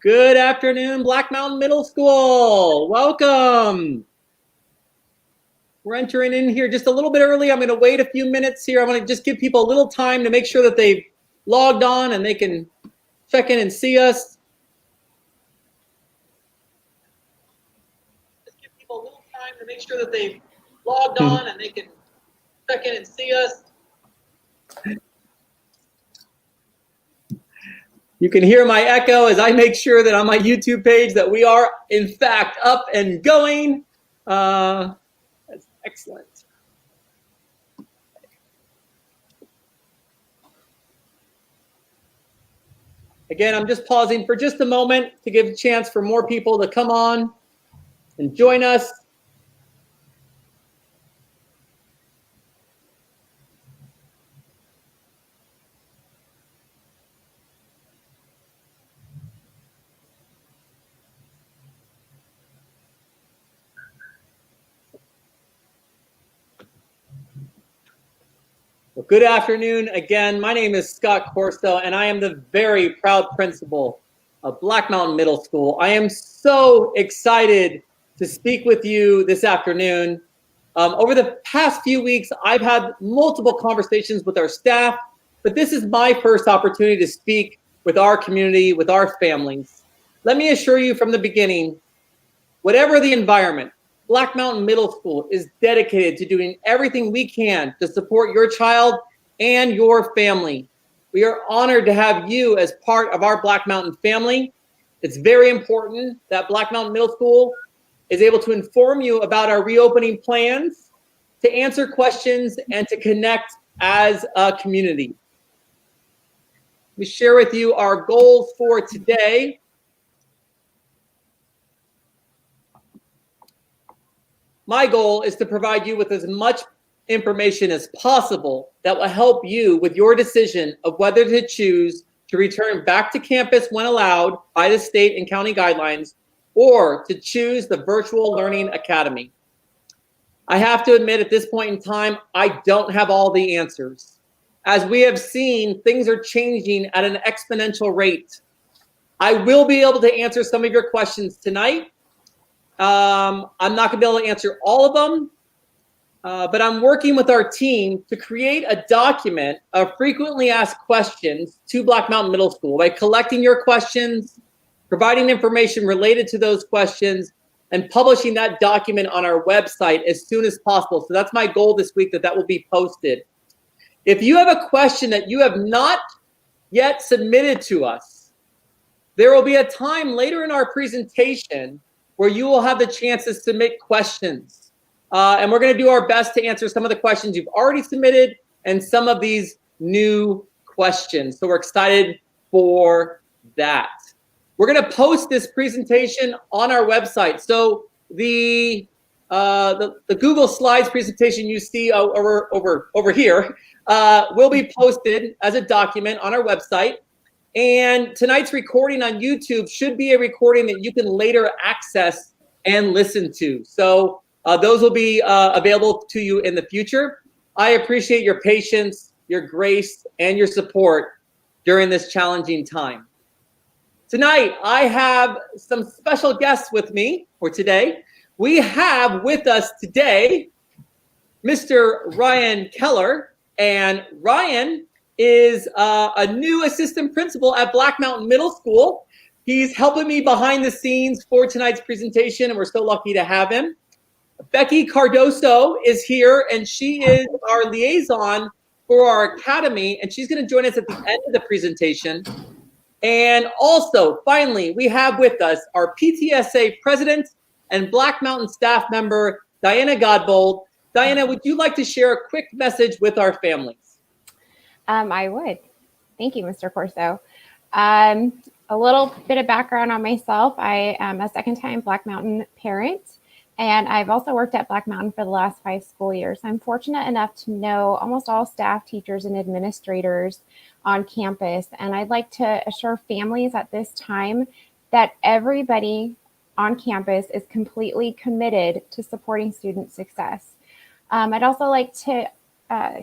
Good afternoon, Black Mountain Middle School. Welcome. We're entering in here just a little bit early. I'm going to wait a few minutes here. I want to just give people a little time to make sure that they've logged on and they can check in and see us. Just give people a little time to make sure that they've logged on and they can check in and see us. You can hear my echo as I make sure that on my YouTube page that we are, in fact, up and going. That's excellent. Again, I'm just pausing for just a moment to give a chance for more people to come on and join us. Well, good afternoon again. My name is Scott Corso, and I am the very proud principal of Black Mountain Middle School. I am so excited to speak with you this afternoon. Over the past few weeks, I've had multiple conversations with our staff, but this is my first opportunity to speak with our community, with our families. Let me assure you from the beginning, whatever the environment, Black Mountain Middle School is dedicated to doing everything we can to support your child and your family. We are honored to have you as part of our Black Mountain family. It's very important that Black Mountain Middle School is able to inform you about our reopening plans, to answer questions, and to connect as a community. We share with you our goals for today. My goal is to provide you with as much information as possible that will help you with your decision of whether to choose to return back to campus when allowed by the state and county guidelines, or to choose the Virtual Learning Academy. I have to admit at this point in time, I don't have all the answers. As we have seen, things are changing at an exponential rate. I will be able to answer some of your questions tonight. I'm not going to be able to answer all of them, but I'm working with our team to create a document of frequently asked questions to Black Mountain Middle School by collecting your questions, providing information related to those questions, and publishing that document on our website as soon as possible. So that's my goal this week, that will be posted. If you have a question that you have not yet submitted to us, there will be a time later in our presentation where you will have the chance to submit questions. And we're going to do our best to answer some of the questions you've already submitted and some of these new questions. So we're excited for that. We're going to post this presentation on our website. So the Google Slides presentation you see over here will be posted as a document on our website. And tonight's recording on YouTube should be a recording that you can later access and listen to. So those will be available to you in the future. I appreciate your patience, your grace, and your support during this challenging time. Tonight, I have some special guests with me for today. We have with us today Mr. Ryan Keller, and Ryan is a new assistant principal at Black Mountain Middle School. He's helping me behind the scenes for tonight's presentation, and we're so lucky to have him. Becky Cardoso is here, and she is our liaison for our academy, and she's going to join us at the end of the presentation. And also, finally, we have with us our PTSA president and Black Mountain staff member, Diana Godbold. Diana, would you like to share a quick message with our families? I would. Thank you, Mr. Corso. A little bit of background on myself. I am a second-time Black Mountain parent, and I've also worked at Black Mountain for the last 5 school years. I'm fortunate enough to know almost all staff, teachers, and administrators on campus, and I'd like to assure families at this time that everybody on campus is completely committed to supporting student success. I'd also like to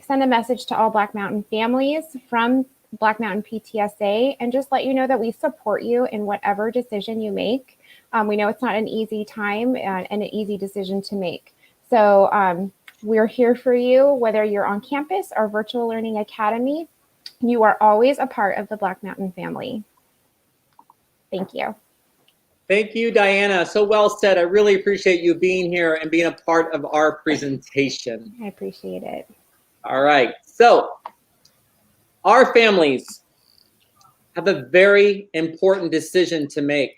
send a message to all Black Mountain families from Black Mountain PTSA and just let you know that we support you in whatever decision you make. We know it's not an easy time and an easy decision to make. So we're here for you, whether you're on campus or Virtual Learning Academy. You are always a part of the Black Mountain family. Thank you. Thank you, Diana. So well said. I really appreciate you being here and being a part of our presentation. I appreciate it. All right. So our families have a very important decision to make.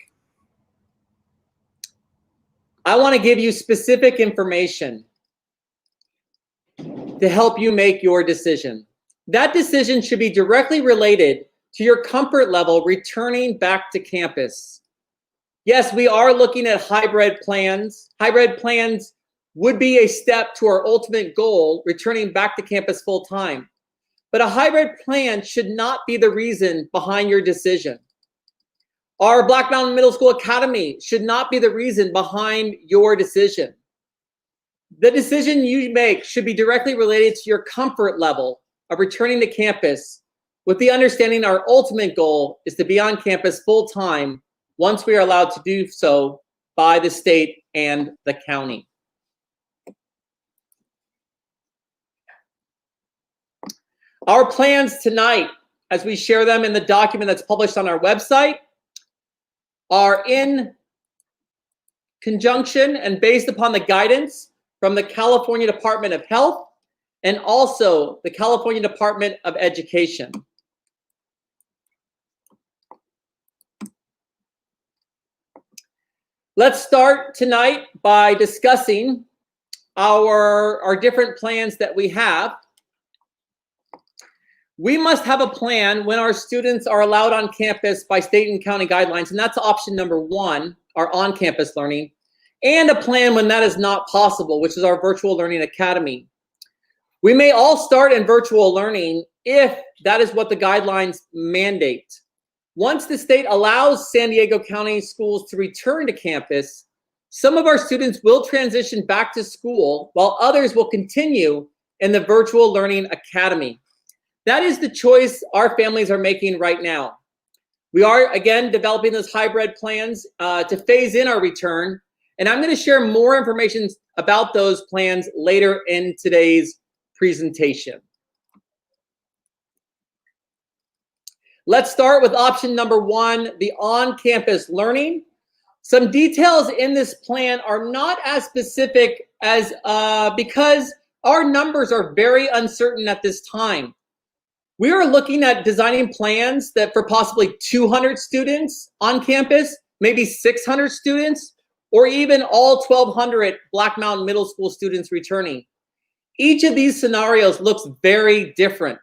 I want to give you specific information to help you make your decision. That decision should be directly related to your comfort level returning back to campus. Yes, we are looking at hybrid plans. Hybrid plans would be a step to our ultimate goal, returning back to campus full time. But a hybrid plan should not be the reason behind your decision. Our Black Mountain Middle School Academy should not be the reason behind your decision. The decision you make should be directly related to your comfort level of returning to campus, with the understanding our ultimate goal is to be on campus full time once we are allowed to do so by the state and the county. Our plans tonight, as we share them in the document that's published on our website, are in conjunction and based upon the guidance from the California Department of Health and also the California Department of Education. Let's start tonight by discussing our different plans that we have. We must have a plan when our students are allowed on campus by state and county guidelines, and that's option number one, our on-campus learning, and a plan when that is not possible, which is our Virtual Learning Academy. We may all start in virtual learning if that is what the guidelines mandate. Once the state allows San Diego County schools to return to campus, some of our students will transition back to school while others will continue in the Virtual Learning Academy. That is the choice our families are making right now. We are, again, developing those hybrid plans to phase in our return, and I'm going to share more information about those plans later in today's presentation. Let's start with option number one, the on-campus learning. Some details in this plan are not as specific as because our numbers are very uncertain at this time. We are looking at designing plans that for possibly 200 students on campus, maybe 600 students, or even all 1,200 Black Mountain Middle School students returning. Each of these scenarios looks very different.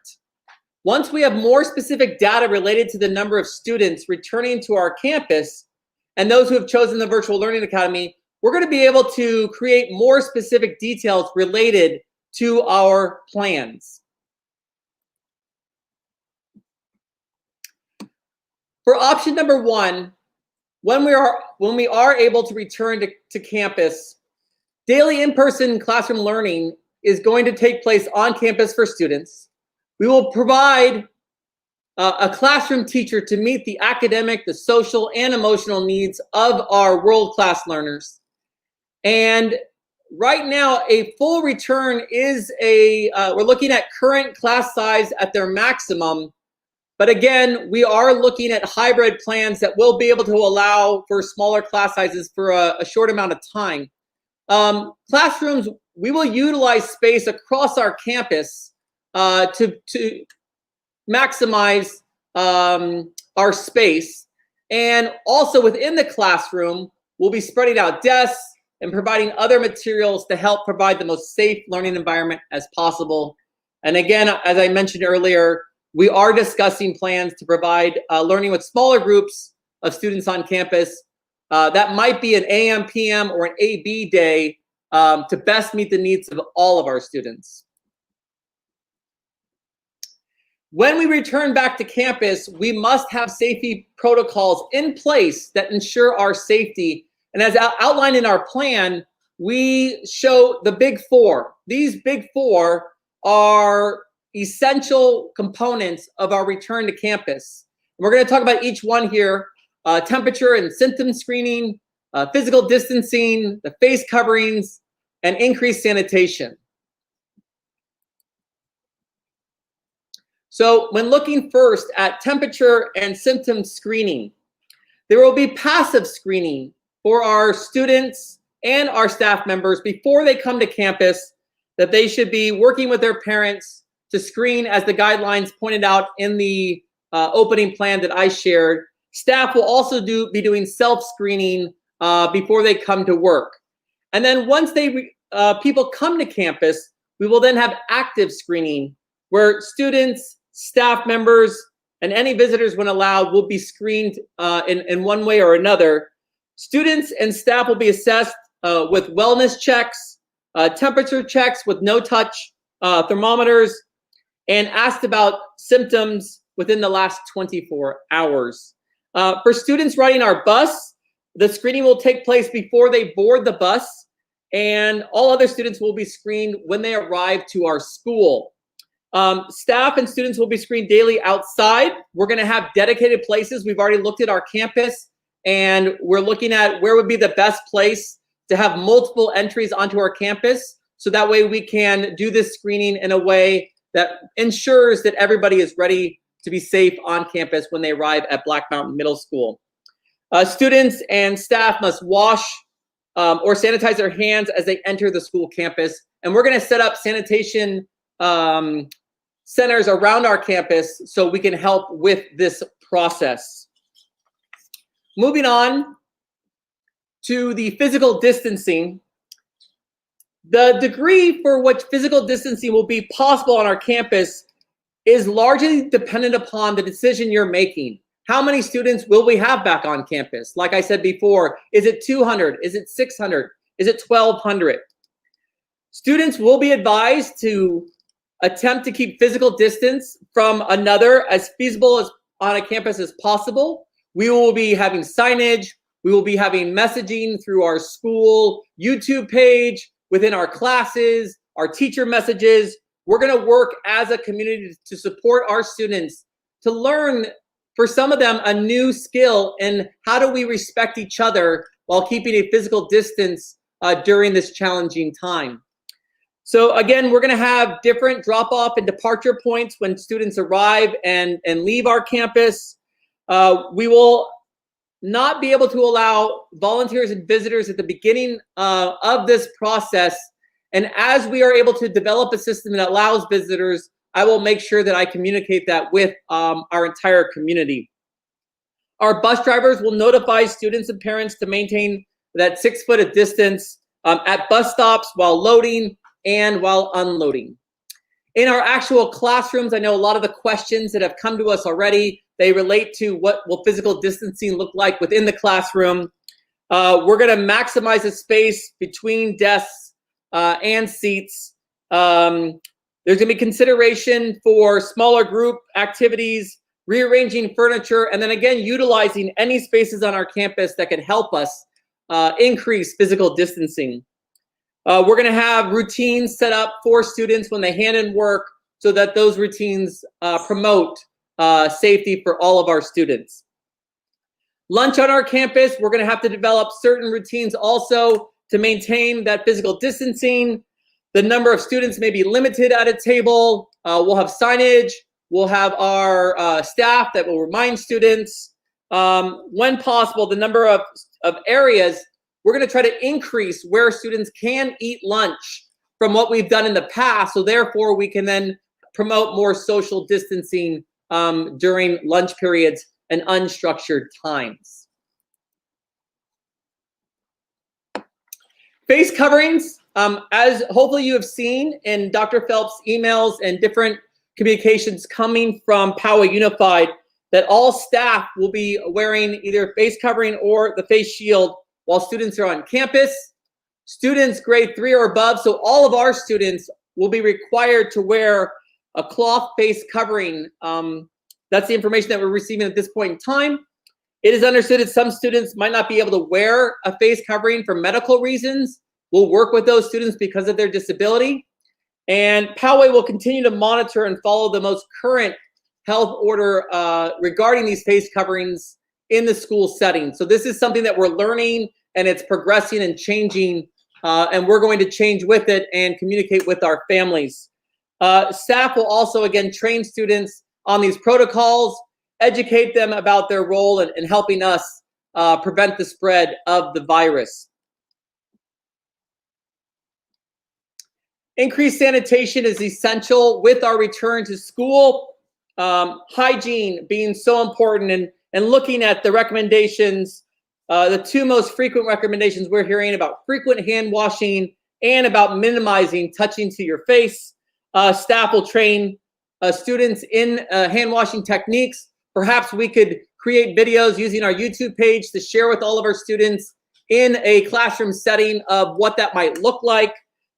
Once we have more specific data related to the number of students returning to our campus and those who have chosen the Virtual Learning Academy, we're going to be able to create more specific details related to our plans. For option number one, when we are able to return to campus, daily in-person classroom learning is going to take place on campus for students. We will provide a classroom teacher to meet the academic, the social, and emotional needs of our world-class learners. And right now, a full return is we're looking at current class size at their maximum. But again, we are looking at hybrid plans that will be able to allow for smaller class sizes for a short amount of time. Classrooms, we will utilize space across our campus to maximize our space. And also within the classroom, we'll be spreading out desks and providing other materials to help provide the most safe learning environment as possible. And again, as I mentioned earlier, we are discussing plans to provide learning with smaller groups of students on campus. That might be an AM, PM, or an AB day to best meet the needs of all of our students. When we return back to campus, we must have safety protocols in place that ensure our safety. And as outlined in our plan, we show the big four. These big four are essential components of our return to campus. We're going to talk about each one here: temperature and symptom screening, physical distancing, the face coverings, and increased sanitation. So when looking first at temperature and symptom screening, there will be passive screening for our students and our staff members before they come to campus, that they should be working with their parents to screen as the guidelines pointed out in the opening plan that I shared. Staff will also be doing self-screening before they come to work. And then once people come to campus, we will then have active screening, where students, staff members, and any visitors, when allowed, will be screened in one way or another. Students and staff will be assessed with wellness checks, temperature checks with no-touch thermometers, and asked about symptoms within the last 24 hours. For students riding our bus, the screening will take place before they board the bus, and all other students will be screened when they arrive to our school. Staff and students will be screened daily outside. We're going to have dedicated places. We've already looked at our campus, and we're looking at where would be the best place to have multiple entries onto our campus, so that way we can do this screening in a way that ensures that everybody is ready to be safe on campus when they arrive at Black Mountain Middle School. Students and staff must wash or sanitize their hands as they enter the school campus. And we're going to set up sanitation centers around our campus so we can help with this process. Moving on to the physical distancing. The degree for which physical distancing will be possible on our campus is largely dependent upon the decision you're making. How many students will we have back on campus? Like I said before, is it 200? Is it 600? Is it 1,200? Students will be advised to attempt to keep physical distance from another as feasible as on a campus as possible. We will be having signage. We will be having messaging through our school YouTube page, within our classes, our teacher messages. We're going to work as a community to support our students to learn, for some of them, a new skill in how do we respect each other while keeping a physical distance during this challenging time. So again, we're going to have different drop-off and departure points when students arrive and leave our campus. We will not be able to allow volunteers and visitors at the beginning of this process. And as we are able to develop a system that allows visitors, I will make sure that I communicate that with our entire community. Our bus drivers will notify students and parents to maintain that 6 foot of distance at bus stops while loading and while unloading. In our actual classrooms, I know a lot of the questions that have come to us already, they relate to what will physical distancing look like within the classroom. We're going to maximize the space between desks and seats. There's going to be consideration for smaller group activities, rearranging furniture, and then again, utilizing any spaces on our campus that could help us increase physical distancing. We're going to have routines set up for students when they hand in work so that those routines promote safety for all of our students. Lunch on our campus, we're going to have to develop certain routines also to maintain that physical distancing. The number of students may be limited at a table. We'll have signage. We'll have our staff that will remind students. When possible, the number of areas, we're going to try to increase where students can eat lunch from what we've done in the past. So therefore, we can then promote more social distancing during lunch periods and unstructured times. Face coverings, as hopefully you have seen in Dr. Phelps' emails and different communications coming from Poway Unified, that all staff will be wearing either face covering or the face shield while students are on campus. Students grade 3 or above, so all of our students will be required to wear a cloth face covering. That's the information that we're receiving at this point in time. It is understood that some students might not be able to wear a face covering for medical reasons. We'll work with those students because of their disability. And Poway will continue to monitor and follow the most current health order regarding these face coverings in the school setting. So this is something that we're learning, and it's progressing and changing, and we're going to change with it and communicate with our families. Staff will also, again, train students on these protocols, educate them about their role in helping us prevent the spread of the virus. Increased sanitation is essential with our return to school. Hygiene being so important, and looking at the recommendations, the two most frequent recommendations we're hearing about frequent hand washing and about minimizing touching to your face. Staff will train students in hand washing techniques. Perhaps we could create videos using our YouTube page to share with all of our students in a classroom setting of what that might look like.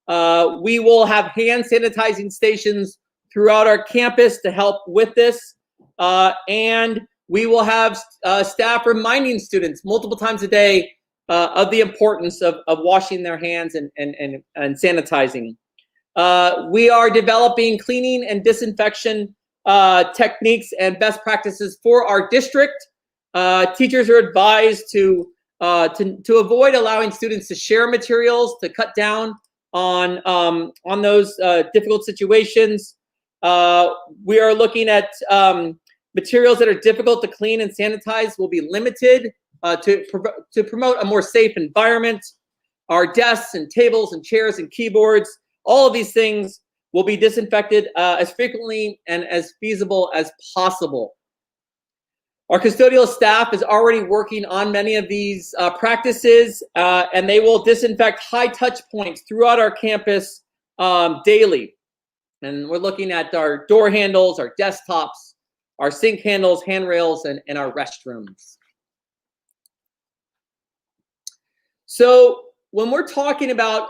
We will have hand sanitizing stations throughout our campus to help with this. And we will have staff reminding students multiple times a day of the importance of washing their hands and sanitizing. We are developing cleaning and disinfection techniques and best practices for our district. Teachers are advised to avoid allowing students to share materials, to cut down on those difficult situations. We are looking at materials that are difficult to clean and sanitize will be limited to promote a more safe environment. Our desks and tables and chairs and keyboards, all of these things will be disinfected as frequently and as feasible as possible. Our custodial staff is already working on many of these practices, and they will disinfect high touch points throughout our campus daily. And we're looking at our door handles, our desktops, our sink handles, handrails, and our restrooms. So when we're talking about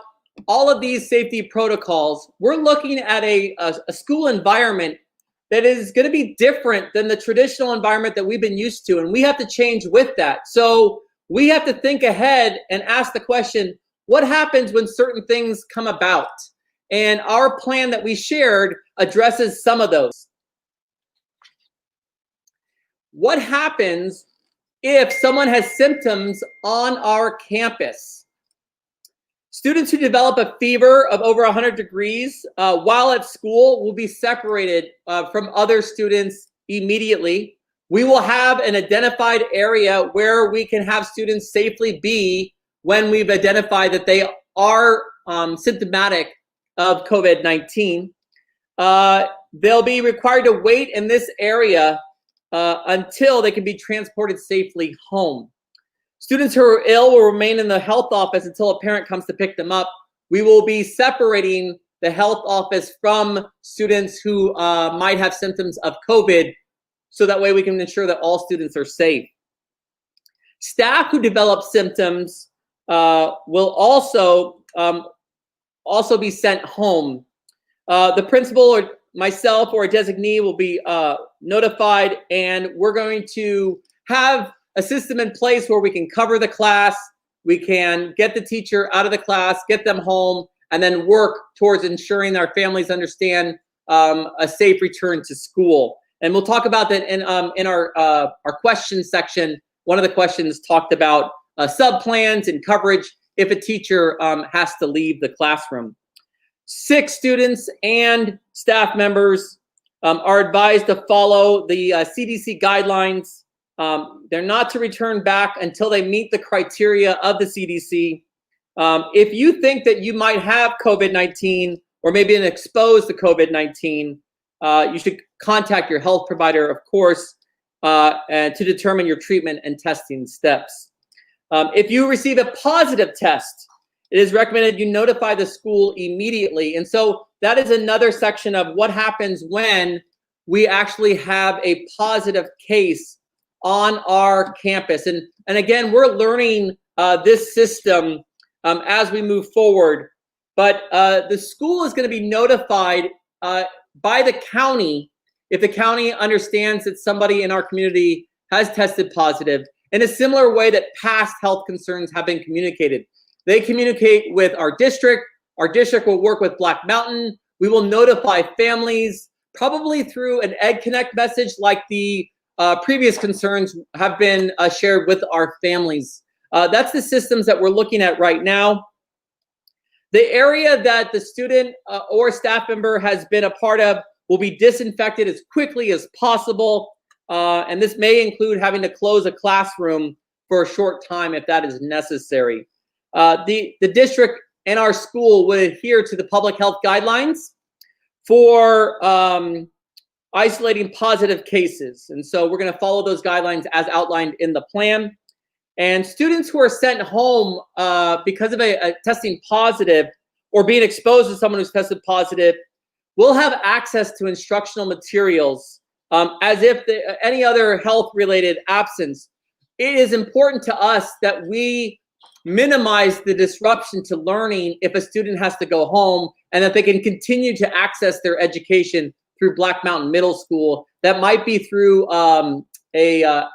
all of these safety protocols, we're looking at a school environment that is going to be different than the traditional environment that we've been used to, and we have to change with that. So we have to think ahead and ask the question, what happens when certain things come about? And our plan that we shared addresses some of those. What happens if someone has symptoms on our campus? Students who develop a fever of over 100 degrees while at school will be separated from other students immediately. We will have an identified area where we can have students safely be when we've identified that they are symptomatic of COVID-19. They'll be required to wait in this area until they can be transported safely home. Students who are ill will remain in the health office until a parent comes to pick them up. We will be separating the health office from students who might have symptoms of COVID, so that way we can ensure that all students are safe. Staff who develop symptoms will also be sent home. The principal or myself or a designee will be notified, and we're going to have a system in place where we can cover the class, we can get the teacher out of the class, get them home, and then work towards ensuring our families understand a safe return to school. And we'll talk about that in our question section. One of the questions talked about sub-plans and coverage if a teacher has to leave the classroom. Sick students and staff members are advised to follow the CDC guidelines. They're not to return back until they meet the criteria of the CDC. If you think that you might have COVID-19 or maybe been exposed to COVID-19, you should contact your health provider, of course, and to determine your treatment and testing steps. If you receive a positive test, it is recommended you notify the school immediately. And so that is another section of what happens when we actually have a positive case on our campus. And again, we're learning this system as we move forward. But the school is going to be notified by the county if the county understands that somebody in our community has tested positive, in a similar way that past health concerns have been communicated. They communicate with our district. Our district will work with Black Mountain. We will notify families, probably through an Ed Connect message like the previous concerns have been shared with our families. That's the systems that we're looking at right now. The area that the student or staff member has been a part of will be disinfected as quickly as possible. And this may include having to close a classroom for a short time if that is necessary. The district and our school will adhere to the public health guidelines for isolating positive cases. And so we're going to follow those guidelines as outlined in the plan. And students who are sent home because of a testing positive or being exposed to someone who's tested positive will have access to instructional materials as if any other health-related absence. It is important to us that we minimize the disruption to learning if a student has to go home, and that they can continue to access their education through Black Mountain Middle School. That might be through a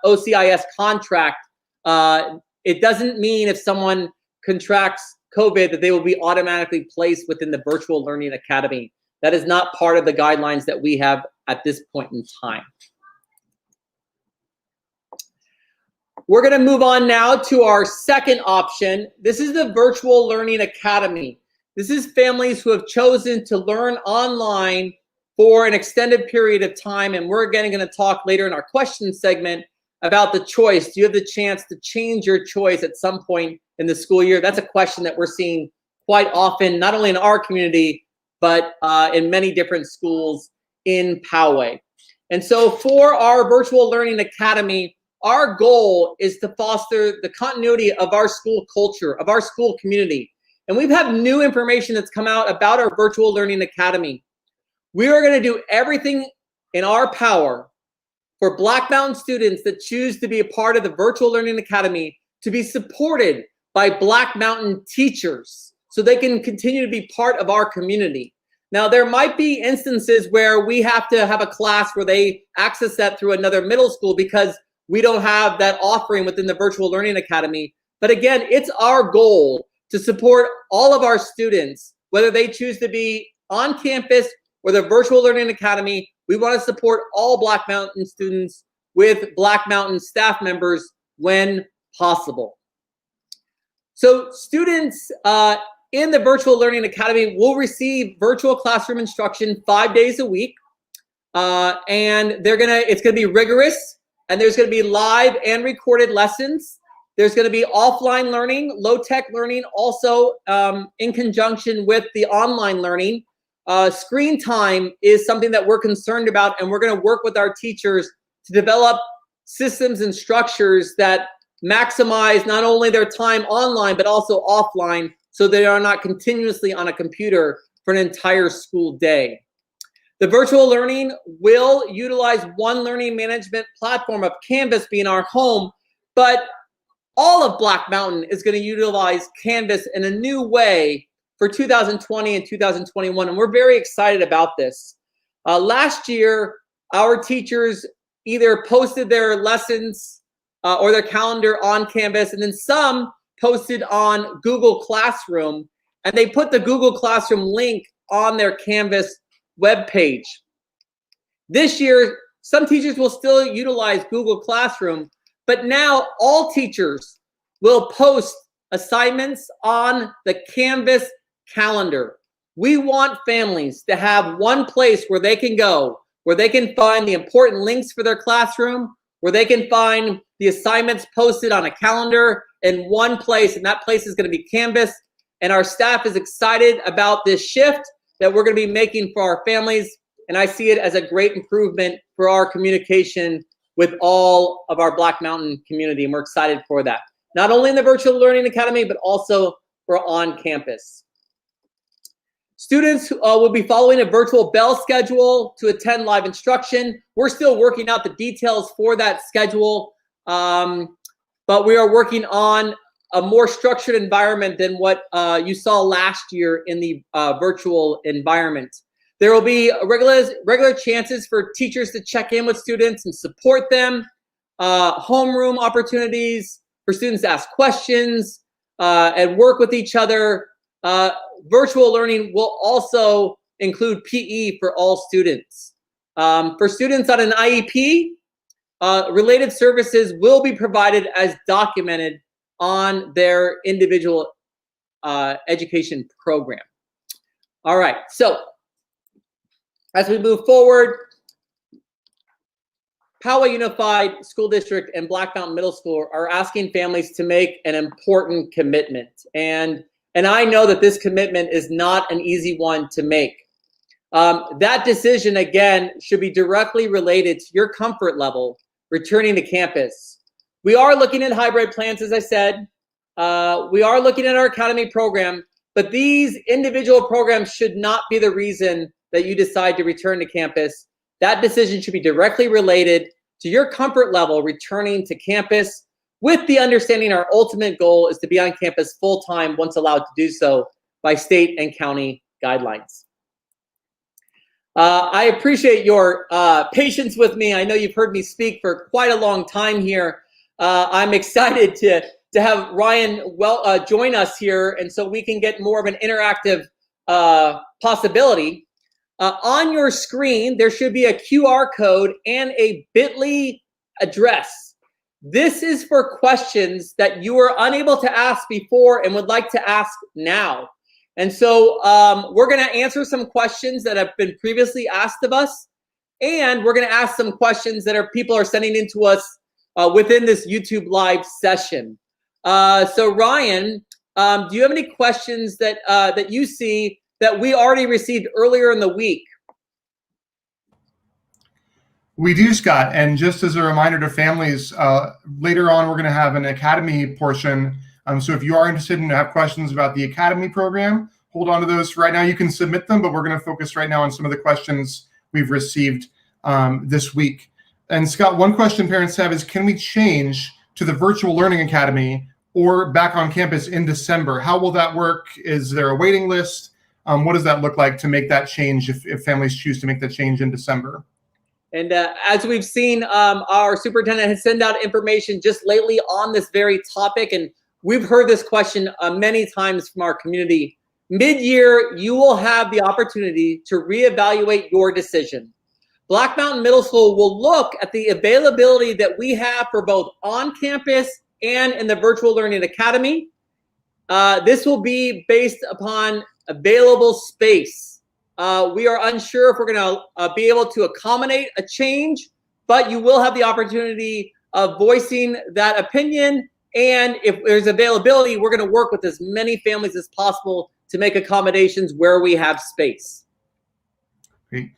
OCIS contract. It doesn't mean if someone contracts COVID that they will be automatically placed within the Virtual Learning Academy. That is not part of the guidelines that we have at this point in time. We're going to move on now to our second option. This is the Virtual Learning Academy. This is families who have chosen to learn online for an extended period of time. And we're again going to talk later in our question segment about the choice. Do you have the chance to change your choice at some point in the school year? That's a question that we're seeing quite often, not only in our community, but in many different schools in Poway. And so for our Virtual Learning Academy, our goal is to foster the continuity of our school culture, of our school community. And we've had new information that's come out about our Virtual Learning Academy. We are going to do everything in our power for Black Mountain students that choose to be a part of the Virtual Learning Academy to be supported by Black Mountain teachers so they can continue to be part of our community. Now, there might be instances where we have to have a class where they access that through another middle school because we don't have that offering within the Virtual Learning Academy. But again, it's our goal to support all of our students, whether they choose to be on campus or the Virtual Learning Academy. We want to support all Black Mountain students with Black Mountain staff members when possible. So students in the Virtual Learning Academy will receive virtual classroom instruction 5 days a week. And it's gonna be rigorous, and there's gonna be live and recorded lessons. There's gonna be offline learning, low-tech learning, also in conjunction with the online learning. Screen time is something that we're concerned about, and we're gonna work with our teachers to develop systems and structures that maximize not only their time online, but also offline, so they are not continuously on a computer for an entire school day. The virtual learning will utilize one learning management platform of Canvas being our home, but all of Black Mountain is going to utilize Canvas in a new way for 2020 and 2021, and we're very excited about this. Last year, our teachers either posted their lessons or their calendar on Canvas, and then some posted on Google Classroom, and they put the Google Classroom link on their Canvas webpage. This year, some teachers will still utilize Google Classroom, but now all teachers will post assignments on the Canvas calendar. We want families to have one place where they can go, where they can find the important links for their classroom, where they can find the assignments posted on a calendar in one place, and that place is going to be Canvas. And our staff is excited about this shift that we're going to be making for our families, and I see it as a great improvement for our communication with all of our Black Mountain community, and we're excited for that. Not only in the Virtual Learning Academy, but also for on campus. Students will be following a virtual bell schedule to attend live instruction. We're still working out the details for that schedule, but we are working on a more structured environment than what you saw last year in the virtual environment. There will be regular chances for teachers to check in with students and support them, homeroom opportunities for students to ask questions and work with each other. Virtual learning will also include PE for all students. For students on an IEP, related services will be provided as documented on their individual education program. All right, so as we move forward, Poway Unified School District and Black Mountain Middle School are asking families to make an important commitment. And I know that this commitment is not an easy one to make. That decision, again, should be directly related to your comfort level returning to campus. We are looking at hybrid plans, as I said. We are looking at our academy program, but these individual programs should not be the reason that you decide to return to campus. That decision should be directly related to your comfort level returning to campus, with the understanding our ultimate goal is to be on campus full-time once allowed to do so by state and county guidelines. I appreciate your patience with me. I know you've heard me speak for quite a long time here. I'm excited to have Ryan join us here, and so we can get more of an interactive possibility. On your screen, there should be a QR code and a bit.ly address. This is for questions that you were unable to ask before and would like to ask now. And so we're going to answer some questions that have been previously asked of us, and we're going to ask some questions that people are sending in to us within this YouTube live session. So Ryan, do you have any questions that you see that we already received earlier in the week? We do, Scott. And just as a reminder to families, later on, we're going to have an academy portion. So if you are interested and have questions about the academy program, hold on to those. Right now, you can submit them, but we're going to focus right now on some of the questions we've received this week. And Scott, one question parents have is, can we change to the virtual learning academy or back on campus in December? How will that work? Is there a waiting list? What does that look like to make that change if families choose to make that change in December? And as we've seen, our superintendent has sent out information just lately on this very topic, and we've heard this question many times from our community. Mid-year, you will have the opportunity to reevaluate your decision. Black Mountain Middle School will look at the availability that we have for both on campus and in the Virtual Learning Academy. This will be based upon available space. We are unsure if we're going to be able to accommodate a change, but you will have the opportunity of voicing that opinion. And if there's availability, we're going to work with as many families as possible to make accommodations where we have space. Great.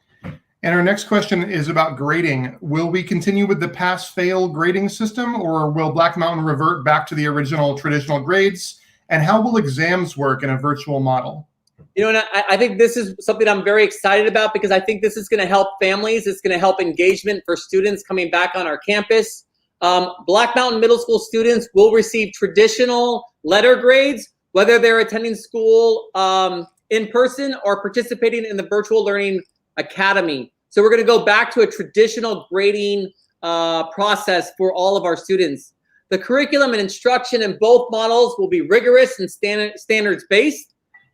And our next question is about grading. Will we continue with the pass-fail grading system, or will Black Mountain revert back to the original traditional grades? And how will exams work in a virtual model? You know, and I think this is something I'm very excited about, because I think this is going to help families. It's going to help engagement for students coming back on our campus. Black Mountain Middle School students will receive traditional letter grades, whether they're attending school in person or participating in the Virtual Learning Academy. So we're going to go back to a traditional grading process for all of our students. The curriculum and instruction in both models will be rigorous and standards-based.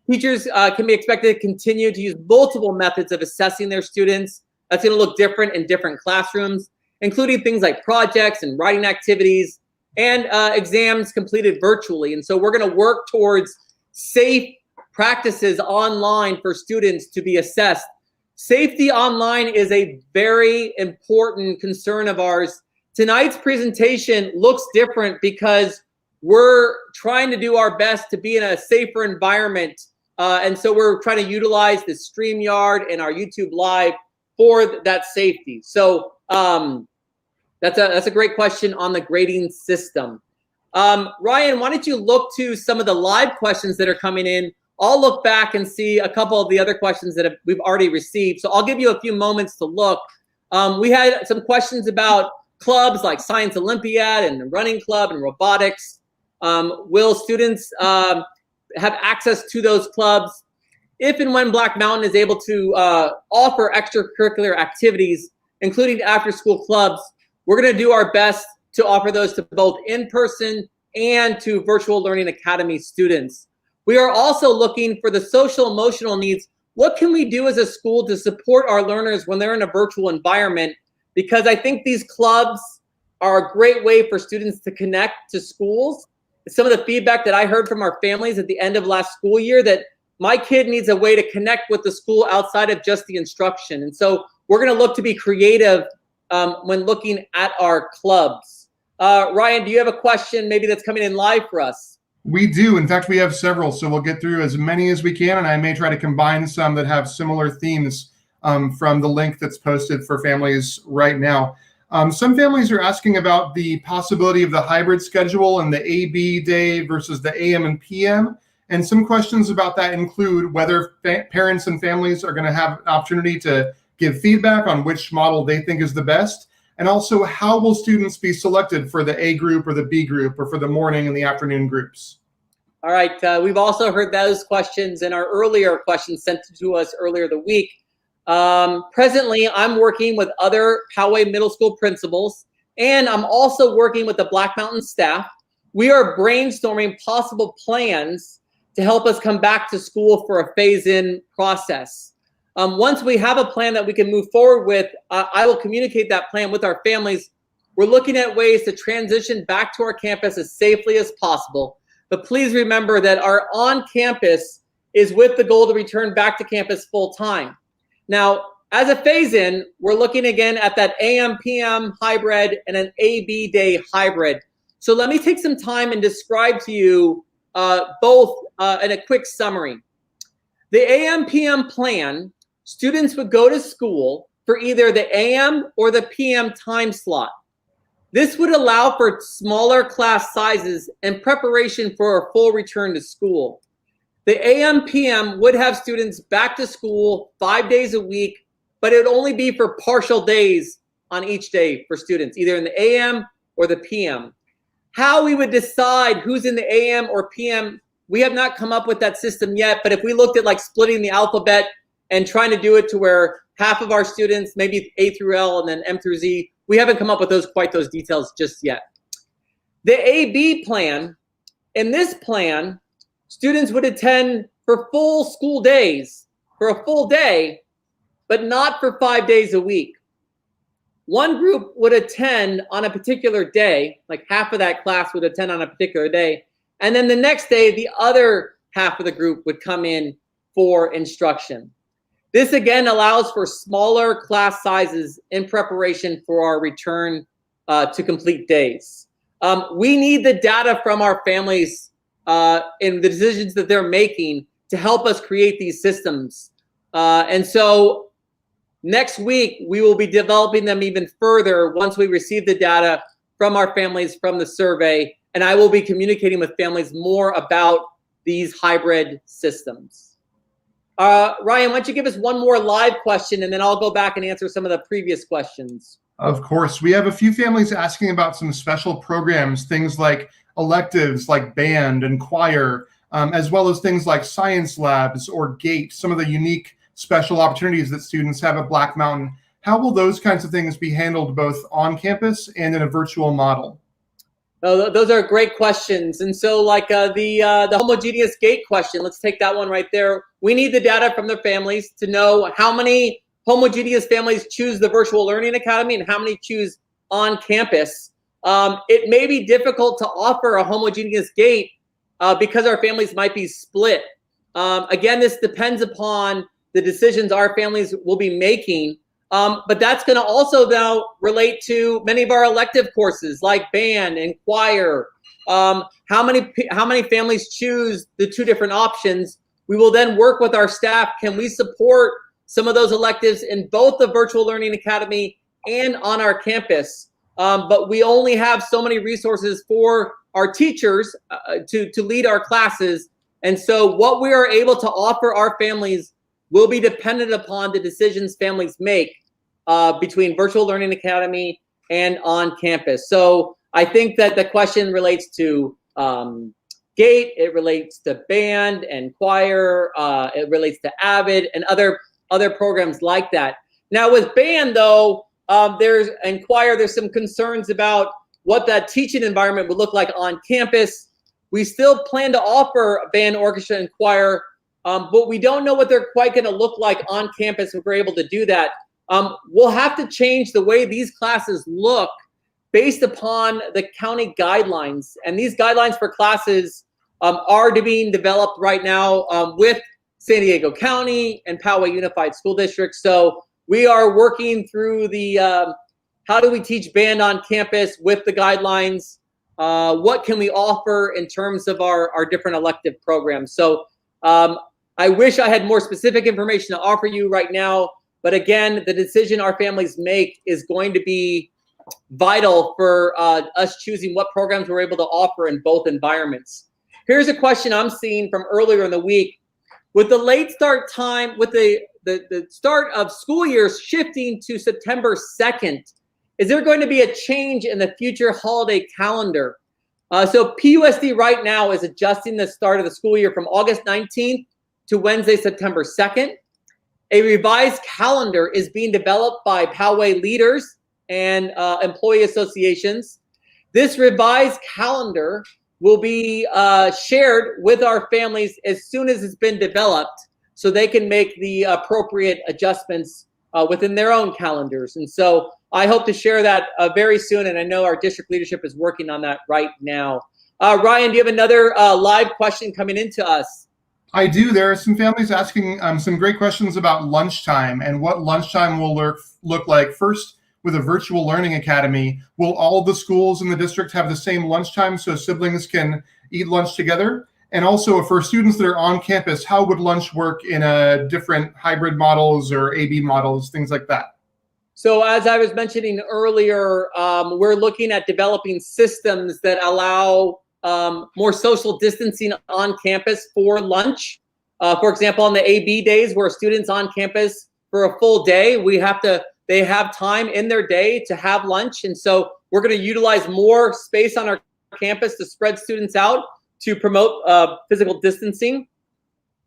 Teachers can be expected to continue to use multiple methods of assessing their students. That's going to look different in different classrooms, including things like projects and writing activities and exams completed virtually. And so we're going to work towards safe practices online for students to be assessed. Safety online is a very important concern of ours. Tonight's presentation looks different because we're trying to do our best to be in a safer environment. And so we're trying to utilize the StreamYard and our YouTube Live for that safety. So that's a great question on the grading system. Ryan, why don't you look to some of the live questions that are coming in? I'll look back and see a couple of the other questions that we've already received. So I'll give you a few moments to look. We had some questions about clubs like Science Olympiad and the Running Club and robotics. Will students have access to those clubs? If and when Black Mountain is able to offer extracurricular activities, including after-school clubs, we're going to do our best to offer those to both in-person and to Virtual Learning Academy students. We are also looking for the social emotional needs what can we do as a school to support our learners when they're in a virtual environment? Because I think these clubs are a great way for students to connect to schools. Some of the feedback that I heard from our families at the end of last school year, that my kid needs a way to connect with the school outside of just the instruction. And so we're going to look to be creative when looking at our clubs. Ryan, do you have a question maybe that's coming in live for us? We do. In fact, we have several, so we'll get through as many as we can, and I may try to combine some that have similar themes from the link that's posted for families right now. Some families are asking about the possibility of the hybrid schedule and the AB day versus the AM and PM. And some questions about that include whether parents and families are going to have an opportunity to give feedback on which model they think is the best. And also, how will students be selected for the A group or the B group, or for the morning and the afternoon groups? All right. We've also heard those questions in our earlier questions sent to us earlier the week. Presently, I'm working with other Poway Middle School principals, and I'm also working with the Black Mountain staff. We are brainstorming possible plans to help us come back to school for a phase-in process. Once we have a plan that we can move forward with, I will communicate that plan with our families. We're looking at ways to transition back to our campus as safely as possible. But please remember that our on-campus is with the goal to return back to campus full-time. Now, as a phase-in, we're looking again at that AM-PM hybrid and an AB day hybrid. So let me take some time and describe to you both in a quick summary. The AM-PM plan, students would go to school for either the AM or the PM time slot. This would allow for smaller class sizes in preparation for a full return to school. The AM-PM would have students back to school 5 days a week, but it would only be for partial days on each day for students, either in the AM or the PM. How we would decide who's in the AM or PM, we have not come up with that system yet, but if we looked at like splitting the alphabet and trying to do it to where half of our students, maybe A through L and then M through Z, we haven't come up with quite those details just yet. The AB plan, in this plan, students would attend for full school days, for a full day, but not for 5 days a week. One group would attend on a particular day, like half of that class would attend on a particular day, and then the next day, the other half of the group would come in for instruction. This again allows for smaller class sizes in preparation for our return to complete days. We need the data from our families in the decisions that they're making to help us create these systems. And so next week, we will be developing them even further once we receive the data from our families from the survey, and I will be communicating with families more about these hybrid systems. Ryan, why don't you give us one more live question, and then I'll go back and answer some of the previous questions. Of course. We have a few families asking about some special programs, things like electives like band and choir, as well as things like science labs or GATE, some of the unique special opportunities that students have at Black Mountain. How will those kinds of things be handled both on campus and in a virtual model? Oh, those are great questions. And so like the homogeneous GATE question, let's take that one right there. We need the data from the families to know how many homogeneous families choose the Virtual Learning Academy and how many choose on campus. It may be difficult to offer a homogeneous GATE because our families might be split. Again, this depends upon the decisions our families will be making. But that's going to also now relate to many of our elective courses like band and choir. How many families choose the two different options? We will then work with our staff. Can we support some of those electives in both the Virtual Learning Academy and on our campus? But we only have so many resources for our teachers to lead our classes. And so what we are able to offer our families will be dependent upon the decisions families make between Virtual Learning Academy and on campus. So I think that the question relates to GATE, it relates to band and choir, it relates to AVID and other programs like that. Now with band though, and choir, there's some concerns about what that teaching environment would look like on campus. We still plan to offer band, orchestra, and choir but we don't know what they're quite going to look like on campus if we're able to do that. We'll have to change the way these classes look based upon the county guidelines. And these guidelines for classes are being developed right now with San Diego County and Poway Unified School District. So we are working through the how do we teach band on campus with the guidelines? What can we offer in terms of our different elective programs? So I wish I had more specific information to offer you right now. But again, the decision our families make is going to be vital for us choosing what programs we're able to offer in both environments. Here's a question I'm seeing from earlier in the week. With the late start time, with the start of school years shifting to September 2nd, is there going to be a change in the future holiday calendar? So PUSD right now is adjusting the start of the school year from August 19th to Wednesday, September 2nd. A revised calendar is being developed by Poway leaders and employee associations. This revised calendar will be shared with our families as soon as it's been developed so they can make the appropriate adjustments within their own calendars. And so I hope to share that very soon, and I know our district leadership is working on that right now. Ryan, do you have another live question coming into us? I do. There are some families asking some great questions about lunchtime and what lunchtime will look like. First, with a virtual learning academy, will all the schools in the district have the same lunchtime so siblings can eat lunch together? And also, for students that are on campus, how would lunch work in a different hybrid models or AB models, things like that? So as I was mentioning earlier, we're looking at developing systems that allow more social distancing on campus for lunch. For example, on the AB days where students on campus for a full day, they have time in their day to have lunch. And so we're going to utilize more space on our campus to spread students out to promote physical distancing.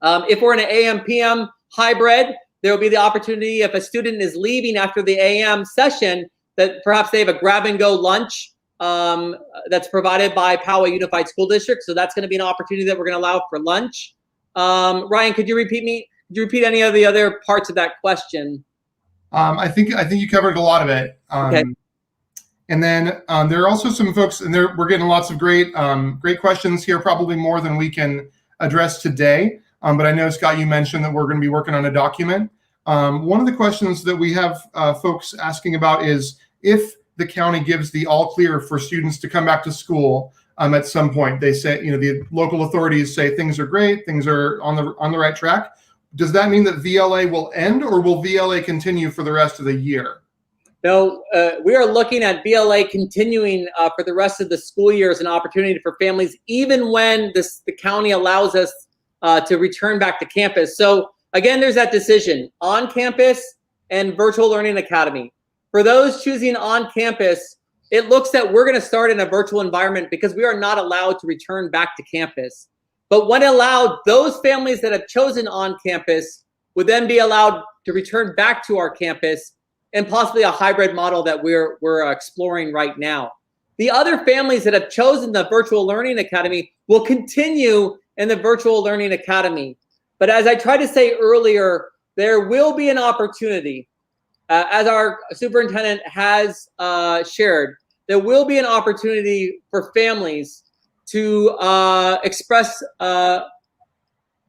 If we're in an AM, PM hybrid, there will be the opportunity if a student is leaving after the AM session that perhaps they have a grab and go lunch that's provided by Poway Unified School District. So that's going to be an opportunity that we're going to allow for lunch. Ryan, could you repeat any of the other parts of that question? I think you covered a lot of it. Okay. And then there are also some folks, and we're getting lots of great questions here, probably more than we can address today. But I know, Scott, you mentioned that we're going to be working on a document. One of the questions that we have folks asking about is if the county gives the all clear for students to come back to school at some point. They say, the local authorities say things are great, things are on the right track. Does that mean that VLA will end, or will VLA continue for the rest of the year? No, we are looking at VLA continuing for the rest of the school year as an opportunity for families, even when the county allows us to return back to campus. So again, there's that decision, on campus and virtual learning academy. For those choosing on campus, it looks that we're going to start in a virtual environment because we are not allowed to return back to campus. But when allowed, those families that have chosen on campus would then be allowed to return back to our campus, and possibly a hybrid model that we're exploring right now. The other families that have chosen the virtual learning academy will continue in the virtual learning academy. But as I tried to say earlier, there will be an opportunity, as our superintendent has shared, there will be an opportunity for families to express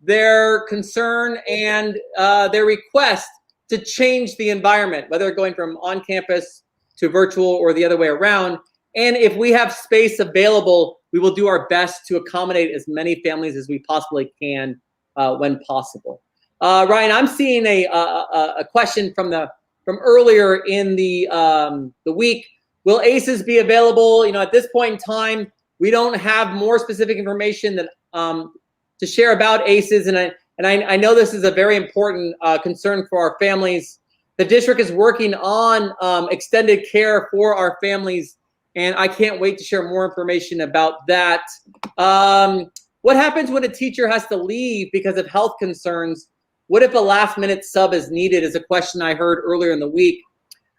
their concern and their request to change the environment, whether going from on campus to virtual or the other way around. And if we have space available, we will do our best to accommodate as many families as we possibly can when possible. Ryan, I'm seeing a question from earlier in the week. Will ACEs be available? At this point in time, we don't have more specific information that to share about ACEs, and I know this is a very important concern for our families. The district is working on extended care for our families, and I can't wait to share more information about that. What happens when a teacher has to leave because of health concerns? What if a last-minute sub is needed is a question I heard earlier in the week.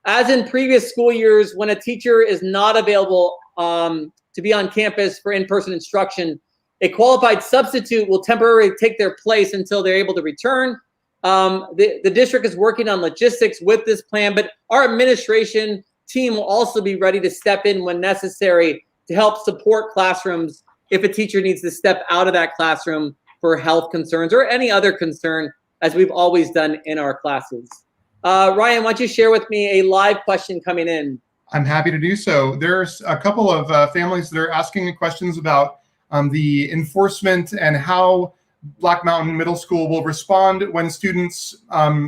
As in previous school years, when a teacher is not available to be on campus for in-person instruction, A qualified substitute will temporarily take their place until they're able to return. The district is working on logistics with this plan, but our administration team will also be ready to step in when necessary to help support classrooms if a teacher needs to step out of that classroom for health concerns or any other concern, as we've always done in our classes. Ryan, why don't you share with me a live question coming in? I'm happy to do so. There's a couple of families that are asking questions about the enforcement and how Black Mountain Middle School will respond when students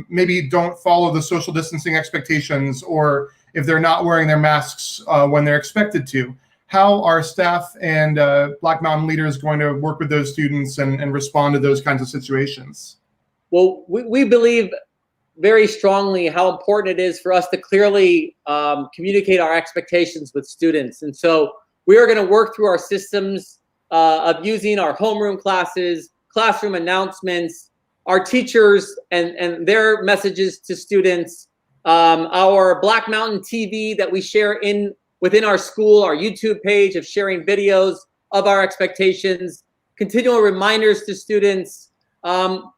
maybe don't follow the social distancing expectations, or if they're not wearing their masks when they're expected to. How are staff and Black Mountain leaders going to work with those students and respond to those kinds of situations? Well, we believe very strongly how important it is for us to clearly communicate our expectations with students. And so we are going to work through our systems of using our homeroom classes, classroom announcements, our teachers and their messages to students, our Black Mountain TV that we share within our school, our YouTube page of sharing videos of our expectations, continual reminders to students.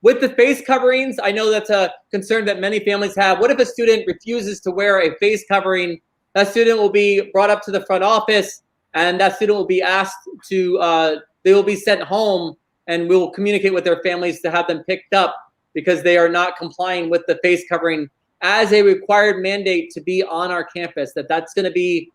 With the face coverings, I know that's a concern that many families have. What if a student refuses to wear a face covering? That student will be brought up to the front office, and that student will be asked to, they will be sent home, and we will communicate with their families to have them picked up because they are not complying with the face covering as a required mandate to be on our campus. That's going to be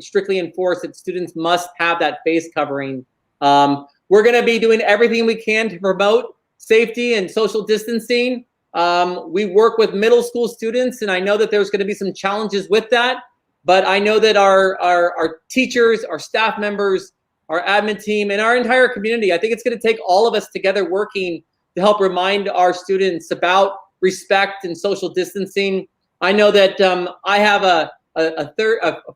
strictly enforced, that students must have that face covering. We're going to be doing everything we can to promote safety and social distancing. We work with middle school students, and I know that there's going to be some challenges with that, but I know that our teachers, our staff members, our admin team, and our entire community, I think it's going to take all of us together working to help remind our students about respect and social distancing. I know that I have a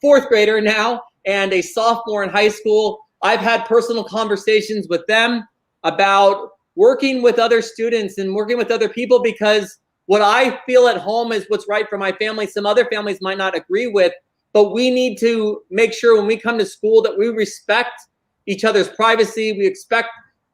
fourth grader now and a sophomore in high school. I've had personal conversations with them about working with other students and working with other people, because what I feel at home is what's right for my family. Some other families might not agree with, but we need to make sure when we come to school that we respect each other's privacy.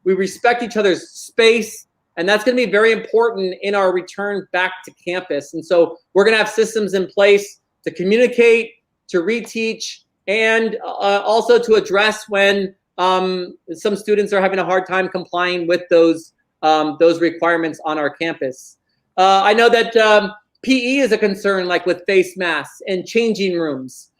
We respect each other's space. And that's going to be very important in our return back to campus. And so we're going to have systems in place to communicate, to reteach, and also to address when some students are having a hard time complying with those requirements on our campus. I know that PE is a concern, like with face masks and changing rooms.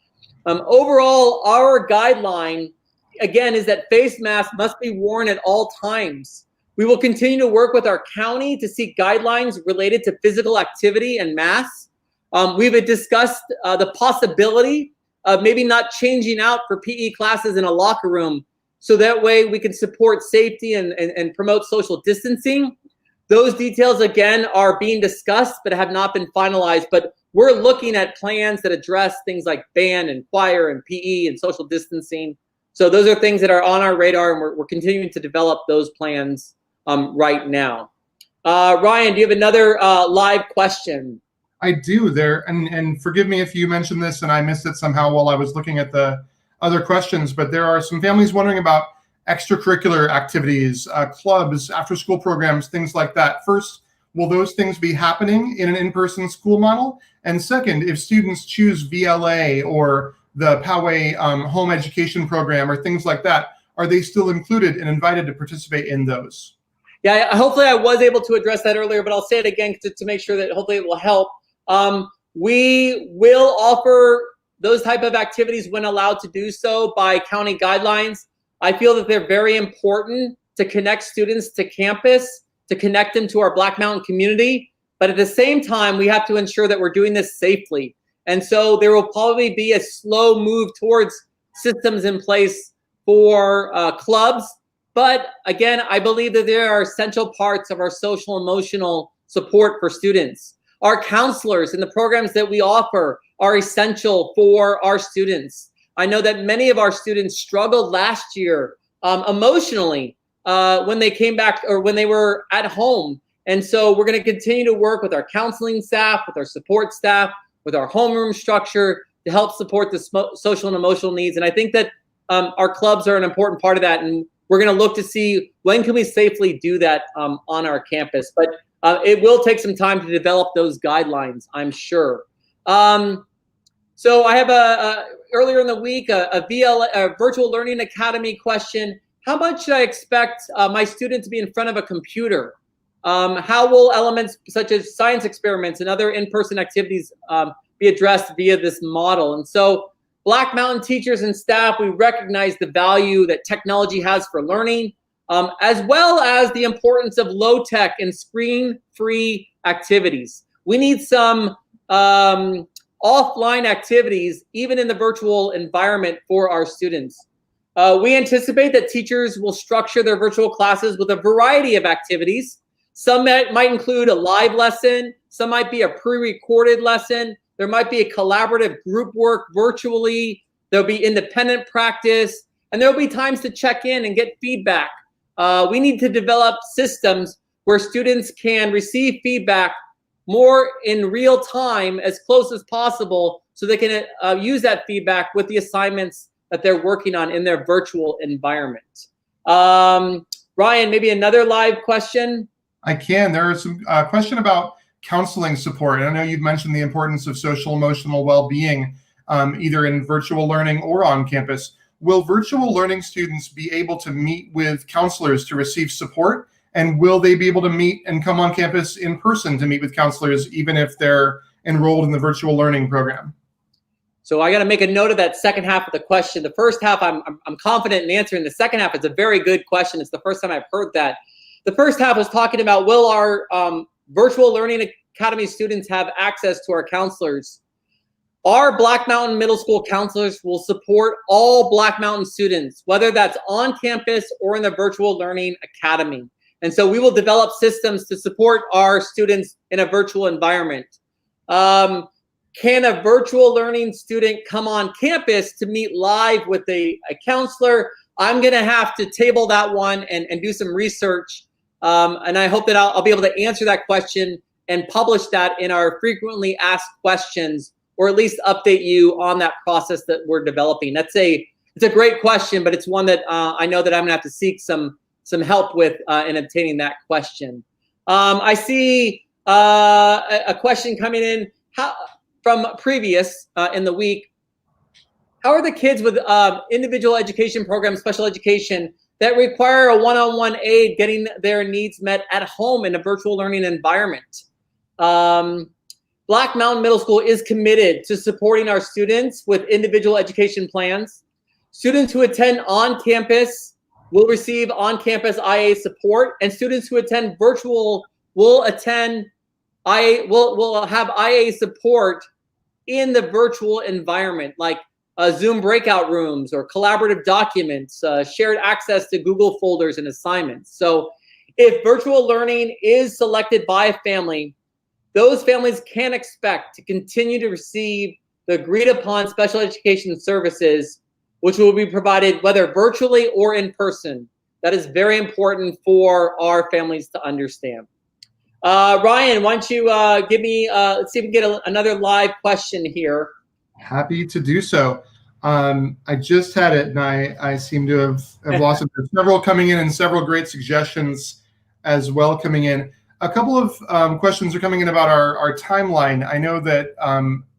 Overall, our guideline, again, is that face masks must be worn at all times. We will continue to work with our county to seek guidelines related to physical activity and masks. We've discussed the possibility of maybe not changing out for PE classes in a locker room, so that way we can support safety and promote social distancing. Those details, again, are being discussed but have not been finalized. But we're looking at plans that address things like band and choir and PE and social distancing. So those are things that are on our radar, and we're continuing to develop those plans right now. Ryan, do you have another live question? I do there, and forgive me if you mentioned this and I missed it somehow while I was looking at the other questions, but there are some families wondering about extracurricular activities, clubs, after-school programs, things like that. First, will those things be happening in an in-person school model? And second, if students choose VLA or the Poway home education program or things like that, are they still included and invited to participate in those? Yeah, hopefully I was able to address that earlier, but I'll say it again to make sure that hopefully it will help. We will offer those type of activities when allowed to do so by county guidelines. I feel that they're very important to connect students to campus, to connect them to our Black Mountain community. But at the same time, we have to ensure that we're doing this safely. And so there will probably be a slow move towards systems in place for clubs. But again, I believe that there are essential parts of our social emotional support for students. Our counselors and the programs that we offer are essential for our students. I know that many of our students struggled last year emotionally when they came back or when they were at home. And so we're going to continue to work with our counseling staff, with our support staff, with our homeroom structure to help support the social and emotional needs. And I think that our clubs are an important part of that. And we're going to look to see when can we safely do that on our campus. But it will take some time to develop those guidelines, I'm sure. So I have earlier in the week a Virtual Learning Academy question. How much should I expect my student to be in front of a computer? How will elements such as science experiments and other in-person activities be addressed via this model? And so Black Mountain teachers and staff, we recognize the value that technology has for learning, as well as the importance of low-tech and screen-free activities. We need some offline activities, even in the virtual environment for our students. We anticipate that teachers will structure their virtual classes with a variety of activities. Some might include a live lesson, some might be a pre-recorded lesson, there might be a collaborative group work virtually, there'll be independent practice, and there'll be times to check in and get feedback. We need to develop systems where students can receive feedback more in real time, as close as possible, so they can use that feedback with the assignments that they're working on in their virtual environment. Ryan, maybe another live question? I can. There is some question about counseling support. And I know you've mentioned the importance of social emotional well-being, either in virtual learning or on campus. Will virtual learning students be able to meet with counselors to receive support? And will they be able to meet and come on campus in person to meet with counselors, even if they're enrolled in the virtual learning program? So I got to make a note of that second half of the question. The first half, I'm confident in answering. The second half is a very good question. It's the first time I've heard that. The first half was talking about, will our virtual learning academy students have access to our counselors? Our Black Mountain Middle School counselors will support all Black Mountain students, whether that's on campus or in the virtual learning academy. And so we will develop systems to support our students in a virtual environment. Can a virtual learning student come on campus to meet live with a counselor? I'm going to have to table that one and do some research. And I hope that I'll be able to answer that question and publish that in our frequently asked questions, or at least update you on that process that we're developing. It's a great question, but it's one that I know that I'm going to have to seek some help with in obtaining that question. I see a question coming in from previous in the week. How are the kids with individual education programs, special education, that require a one-on-one aid getting their needs met at home in a virtual learning environment? Black Mountain Middle School is committed to supporting our students with individual education plans. Students who attend on campus will receive on-campus IA support, and students who attend virtual will have IA support in the virtual environment, like Zoom breakout rooms or collaborative documents, shared access to Google folders and assignments. So if virtual learning is selected by a family, those families can expect to continue to receive the agreed upon special education services, which will be provided whether virtually or in person. That is very important for our families to understand. Ryan, why don't you give me, let's see if we can get another live question here. Happy to do so. I just had it, and I seem to have lost it. There's several coming in, and several great suggestions as well coming in. A couple of questions are coming in about our timeline. I know that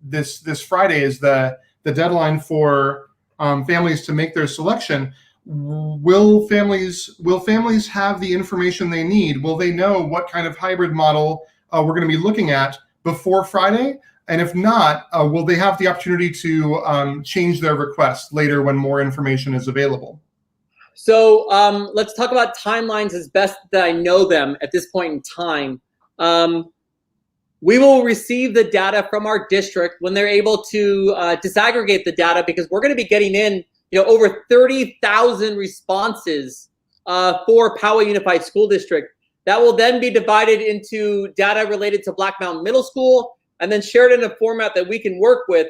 this Friday is the deadline for families to make their selection. Will families have the information they need? Will they know what kind of hybrid model we're going to be looking at before Friday? And if not, will they have the opportunity to change their request later when more information is available? So let's talk about timelines as best that I know them at this point in time. We will receive the data from our district when they're able to disaggregate the data, because we're going to be getting in over 30,000 responses for Poway Unified School District. That will then be divided into data related to Black Mountain Middle School, and then shared in a format that we can work with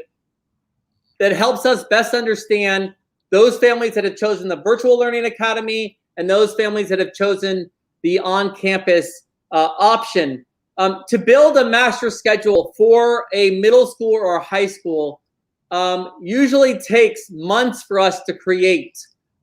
that helps us best understand those families that have chosen the Virtual Learning Academy and those families that have chosen the on-campus option. To build a master schedule for a middle school or a high school usually takes months for us to create.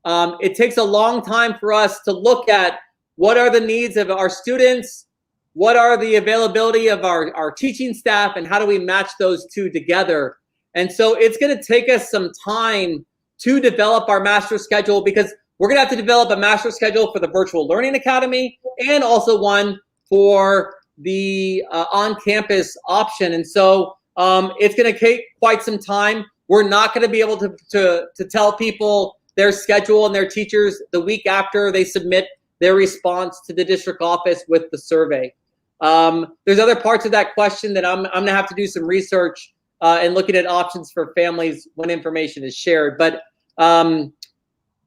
It takes a long time for us to look at what are the needs of our students, what are the availability of our teaching staff, and how do we match those two together. And so it's going to take us some time to develop our master schedule, because we're going to have to develop a master schedule for the Virtual Learning Academy and also one for the on-campus option. And so it's going to take quite some time. We're not going to be able to tell people their schedule and their teachers the week after they submit their response to the district office with the survey. There's other parts of that question that I'm going to have to do some research and looking at options for families when information is shared. But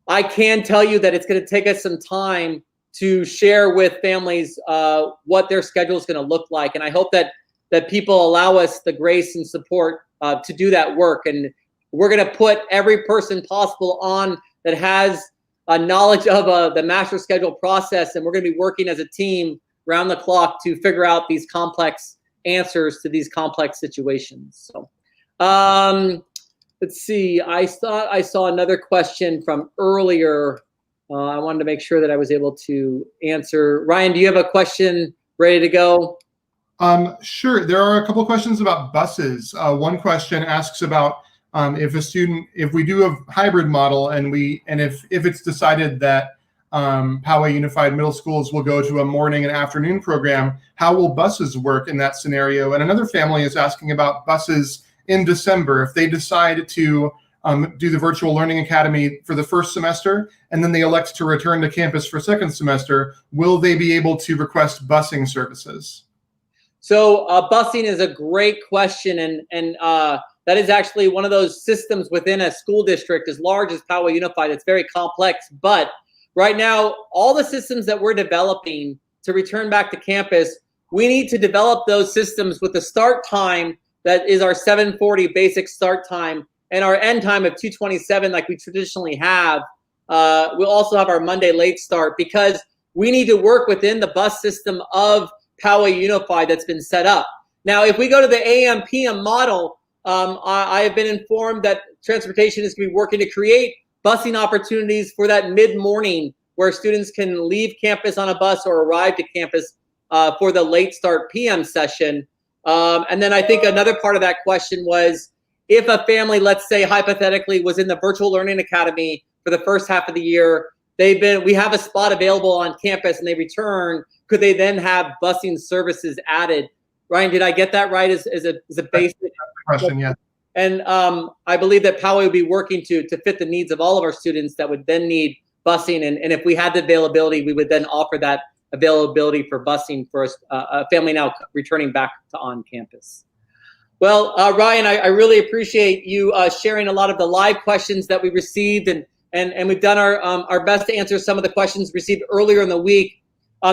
I can tell you that it's going to take us some time to share with families what their schedule is going to look like. And I hope that people allow us the grace and support to do that work. And we're going to put every person possible on that has a knowledge of the master schedule process. And we're going to be working as a team round the clock to figure out these complex answers to these complex situations. So let's see. I thought I saw another question from earlier. I wanted to make sure that I was able to answer. Ryan, do you have a question ready to go? Sure. There are a couple of questions about buses. One question asks about if we do a hybrid model and if it's decided that Poway Unified Middle Schools will go to a morning and afternoon program, how will buses work in that scenario? And another family is asking about buses in December. If they decide to do the Virtual Learning Academy for the first semester, and then they elect to return to campus for second semester, will they be able to request busing services? So busing is a great question, and that is actually one of those systems within a school district as large as Poway Unified. It's very complex, but right now, all the systems that we're developing to return back to campus, we need to develop those systems with the start time that is our 7:40 basic start time and our end time of 2:27 like we traditionally have. We'll also have our Monday late start, because we need to work within the bus system of Poway Unified that's been set up. Now, if we go to the AM PM model, I have been informed that transportation is going to be working to create busing opportunities for that mid-morning where students can leave campus on a bus or arrive to campus for the late start PM session. And then I think another part of that question was, if a family, let's say hypothetically, was in the Virtual Learning Academy for the first half of the year, we have a spot available on campus and they return, could they then have busing services added? Ryan, did I get that right as a basic question? Yeah. And I believe that Poway would be working to fit the needs of all of our students that would then need busing. And if we had the availability, we would then offer that availability for busing for a family now returning back to on campus. Well, Ryan, I really appreciate you sharing a lot of the live questions that we received, and we've done our best to answer some of the questions received earlier in the week.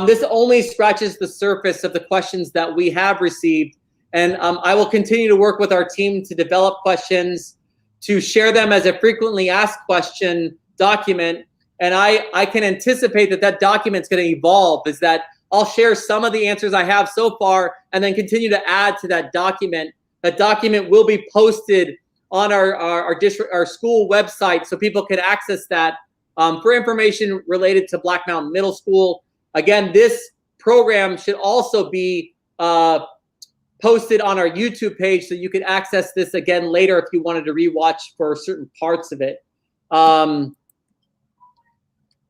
This only scratches the surface of the questions that we have received. And I will continue to work with our team to develop questions, to share them as a frequently asked question document. And I can anticipate that document's going to evolve, is that I'll share some of the answers I have so far and then continue to add to that document. That document will be posted on our district, our school website, so people can access that for information related to Black Mountain Middle School. Again, this program should also be posted on our YouTube page, so you can access this again later if you wanted to rewatch for certain parts of it.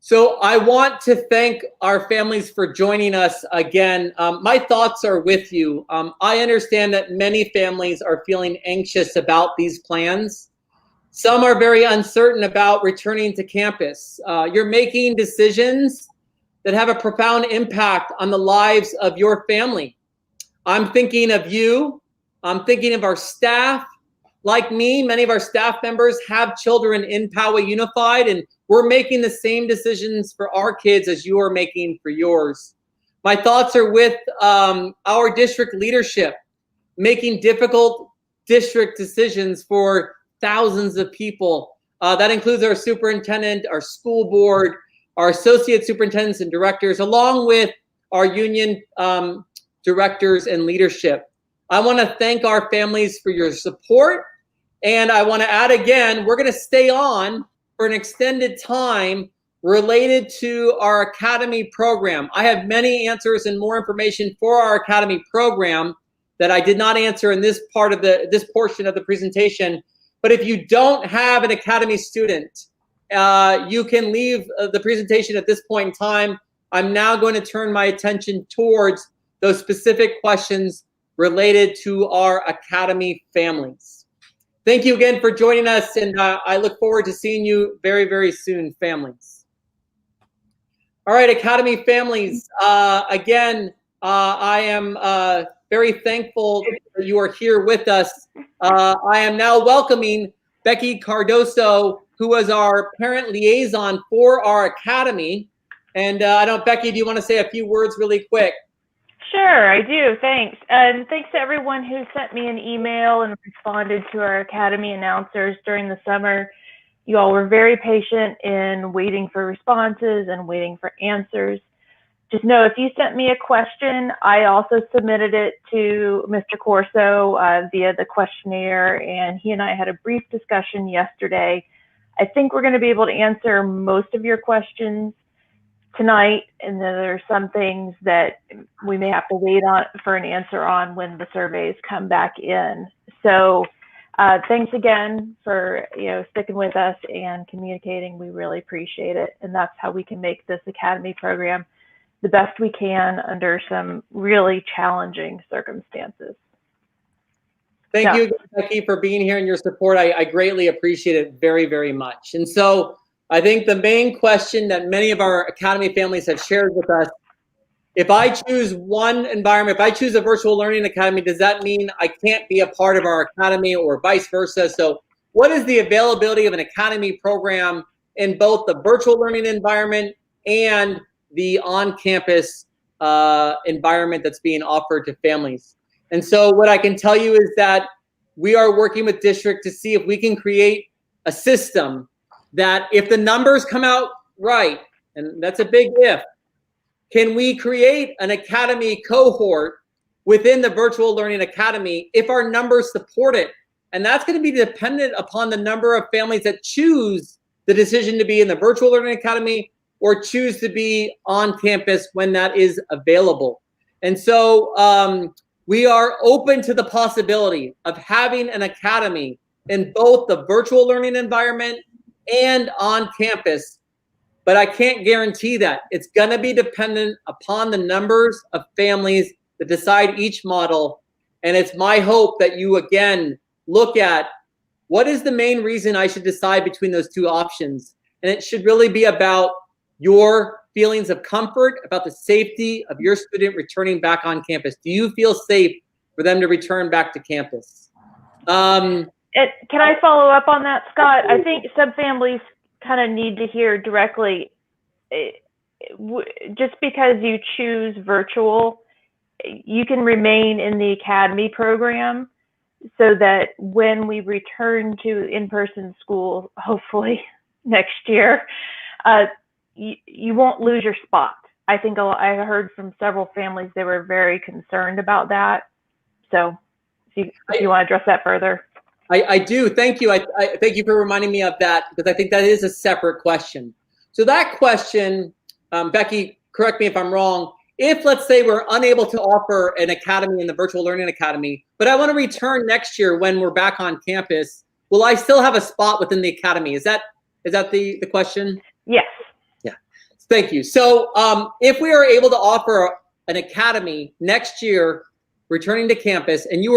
So I want to thank our families for joining us again. My thoughts are with you. I understand that many families are feeling anxious about these plans. Some are very uncertain about returning to campus. You're making decisions that have a profound impact on the lives of your family. I'm thinking of you. I'm thinking of our staff. Like me, many of our staff members have children in Poway Unified, and we're making the same decisions for our kids as you are making for yours. My thoughts are with our district leadership, making difficult district decisions for thousands of people. That includes our superintendent, our school board, our associate superintendents and directors, along with our union directors and leadership. I want to thank our families for your support. And I want to add again, we're going to stay on for an extended time related to our Academy program. I have many answers and more information for our Academy program that I did not answer in this part of this portion of the presentation. But if you don't have an Academy student, you can leave the presentation at this point in time. I'm now going to turn my attention towards those specific questions related to our Academy families. Thank you again for joining us, and I look forward to seeing you very, very soon, families. All right, Academy families, again, I am very thankful that you are here with us. I am now welcoming Becky Cardoso, who was our parent liaison for our Academy. And I don't know, Becky, do you want to say a few words really quick? Sure, I do. Thanks. And thanks to everyone who sent me an email and responded to our Academy announcers during the summer. You all were very patient in waiting for responses and waiting for answers. Just know if you sent me a question, I also submitted it to Mr. Corso via the questionnaire, and he and I had a brief discussion yesterday. I think we're going to be able to answer most of your questions tonight, and then there's some things that we may have to wait on for an answer on when the surveys come back in. So thanks again for sticking with us and communicating. We really appreciate it, and that's how we can make this Academy program the best we can under some really challenging circumstances. Thank you, Becky, for being here and your support. I greatly appreciate it very, very much. And so I think the main question that many of our Academy families have shared with us, if I choose one environment, if I choose a virtual learning academy, does that mean I can't be a part of our Academy or vice versa? So what is the availability of an Academy program in both the virtual learning environment and the on-campus environment that's being offered to families? And so what I can tell you is that we are working with district to see if we can create a system that if the numbers come out right, and that's a big if, can we create an Academy cohort within the virtual learning academy if our numbers support it? And that's going to be dependent upon the number of families that choose the decision to be in the virtual learning academy or choose to be on campus when that is available. And so we are open to the possibility of having an academy in both the virtual learning environment and on campus, but I can't guarantee that. It's going to be dependent upon the numbers of families that decide each model. And it's my hope that you, again, look at what is the main reason I should decide between those two options. And it should really be about your feelings of comfort, about the safety of your student returning back on campus. Do you feel safe for them to return back to campus? Can I follow up on that, Scott? I think some families kind of need to hear directly, just because you choose virtual, you can remain in the Academy program so that when we return to in-person school, hopefully next year, you won't lose your spot. I think I heard from several families they were very concerned about that. So if you want to address that further. I do. Thank you. I thank you for reminding me of that, because I think that is a separate question. So that question, Becky, correct me if I'm wrong. If, let's say, we're unable to offer an academy in the virtual learning academy, but I want to return next year when we're back on campus, will I still have a spot within the academy? Is that the question? Yes. Yeah. Thank you. So if we are able to offer an academy next year, returning to campus, and you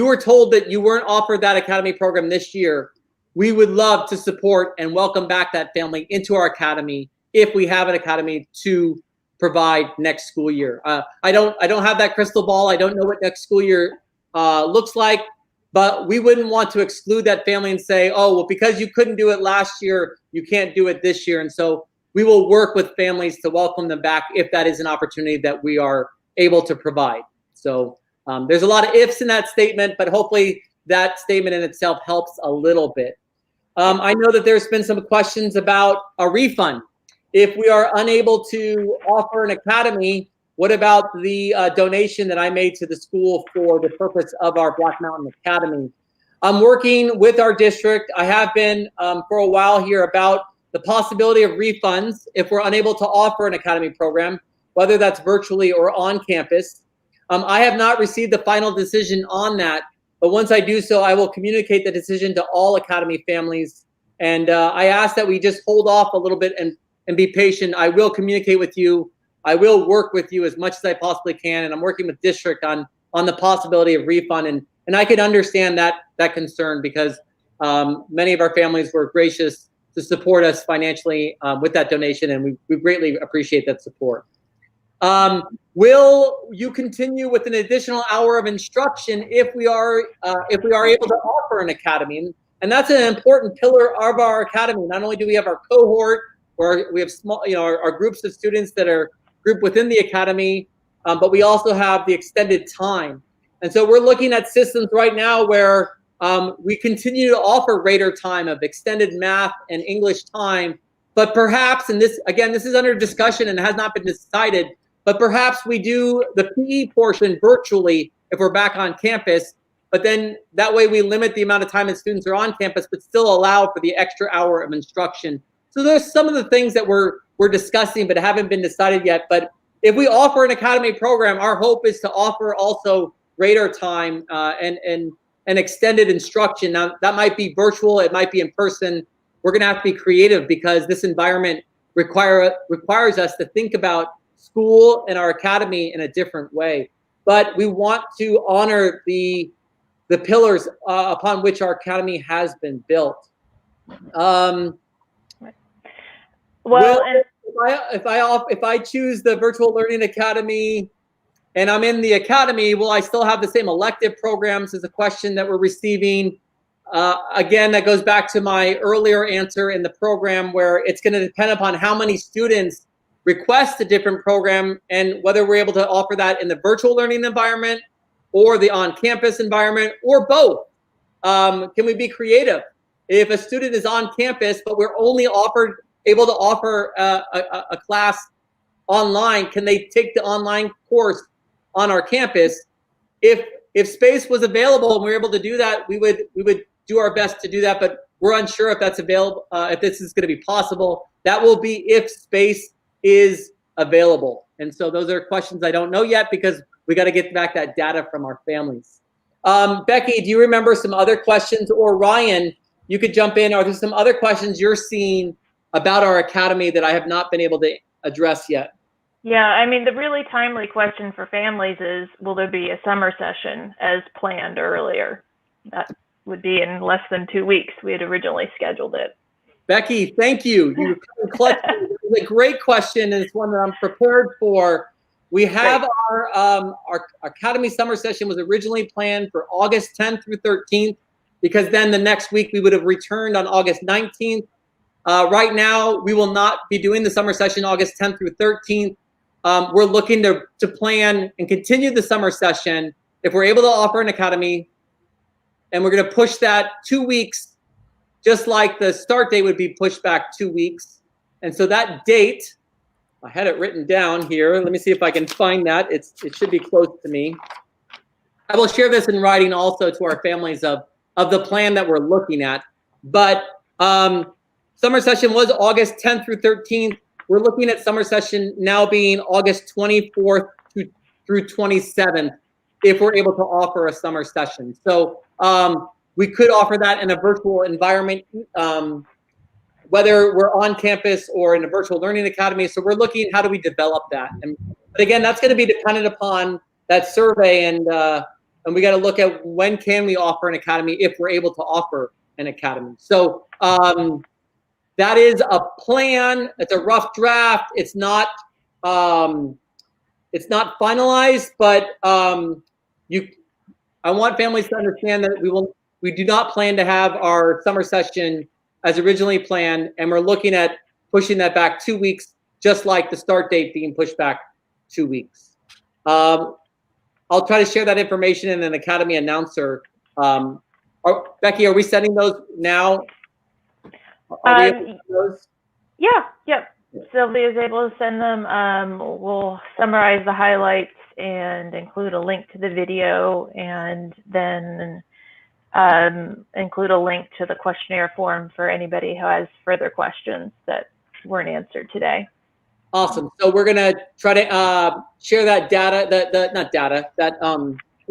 were told that you weren't offered that academy program this year, we would love to support and welcome back that family into our academy if we have an academy to provide next school year. I don't have that crystal ball. I don't know what next school year looks like, but we wouldn't want to exclude that family and say, oh, well, because you couldn't do it last year, you can't do it this year. And so we will work with families to welcome them back if that is an opportunity that we are able to provide. So there's a lot of ifs in that statement, but hopefully that statement in itself helps a little bit. I know that there's been some questions about a refund. If we are unable to offer an academy, what about the donation that I made to the school for the purpose of our Black Mountain Academy? I'm working with our district. I have been for a while here about the possibility of refunds if we're unable to offer an academy program, whether that's virtually or on campus. I have not received the final decision on that, but once I do so, I will communicate the decision to all academy families. And I ask that we just hold off a little bit and be patient. I will communicate with you. I will work with you as much as I possibly can, and I'm working with district on the possibility of refund. And I can understand that concern because many of our families were gracious to support us financially with that donation, and we greatly appreciate that support. Will you continue with an additional hour of instruction if we are able to offer an academy? And that's an important pillar of our academy. Not only do we have our cohort, where we have small, our groups of students that are grouped within the academy, but we also have the extended time. And so we're looking at systems right now where we continue to offer greater time of extended math and English time, but perhaps, and this is under discussion and has not been decided, but perhaps we do the PE portion virtually if we're back on campus, but then that way we limit the amount of time that students are on campus, but still allow for the extra hour of instruction. So there's some of the things that we're discussing, but haven't been decided yet. But if we offer an academy program, our hope is to offer also greater time and extended instruction. Now that might be virtual, it might be in person. We're going to have to be creative because this environment requires us to think about school and our academy in a different way. But we want to honor the pillars upon which our academy has been built. If I choose the virtual learning academy and I'm in the academy, will I still have the same elective programs? Is a question that we're receiving. Again, that goes back to my earlier answer in the program, where it's going to depend upon how many students request a different program and whether we're able to offer that in the virtual learning environment or the on-campus environment or both. Can we be creative? If a student is on campus, but we're only able to offer a class online, can they take the online course on our campus? If space was available and we were able to do that, we would do our best to do that, but we're unsure if that's available, if this is going to be possible. That will be if space is available. And so those are questions I don't know yet because we got to get back that data from our families. Becky, do you remember some other questions? Or Ryan, you could jump in. Are there some other questions you're seeing about our academy that I have not been able to address yet? Yeah, I mean, the really timely question for families is, will there be a summer session as planned earlier? That would be in less than 2 weeks. We had originally scheduled it. Becky, thank you. You It's a great question, and it's one that I'm prepared for. We have our academy summer session was originally planned for August 10th through 13th, because then the next week we would have returned on August 19th. Right now, we will not be doing the summer session August 10th through 13th. We're looking to plan and continue the summer session if we're able to offer an academy, and we're going to push that 2 weeks, just like the start date would be pushed back 2 weeks. And so that date, I had it written down here. Let me see if I can find that. It should be close to me. I will share this in writing also to our families of the plan that we're looking at. But summer session was August 10th through 13th. We're looking at summer session now being August 24th through 27th, if we're able to offer a summer session. So we could offer that in a virtual environment, whether we're on campus or in a virtual learning academy. So we're looking, how do we develop that? But again, that's going to be dependent upon that survey, and we got to look at when can we offer an academy if we're able to offer an academy. So that is a plan. It's a rough draft. It's not finalized, but I want families to understand that we do not plan to have our summer session as originally planned, and we're looking at pushing that back 2 weeks, just like the start date being pushed back 2 weeks. I'll try to share that information in an academy announcer. Becky, are we sending those now? Those? Yeah, yep. Sylvia is able to send them. We'll summarize the highlights and include a link to the video, and then include a link to the questionnaire form for anybody who has further questions that weren't answered today. Awesome. So we're gonna try to share that data,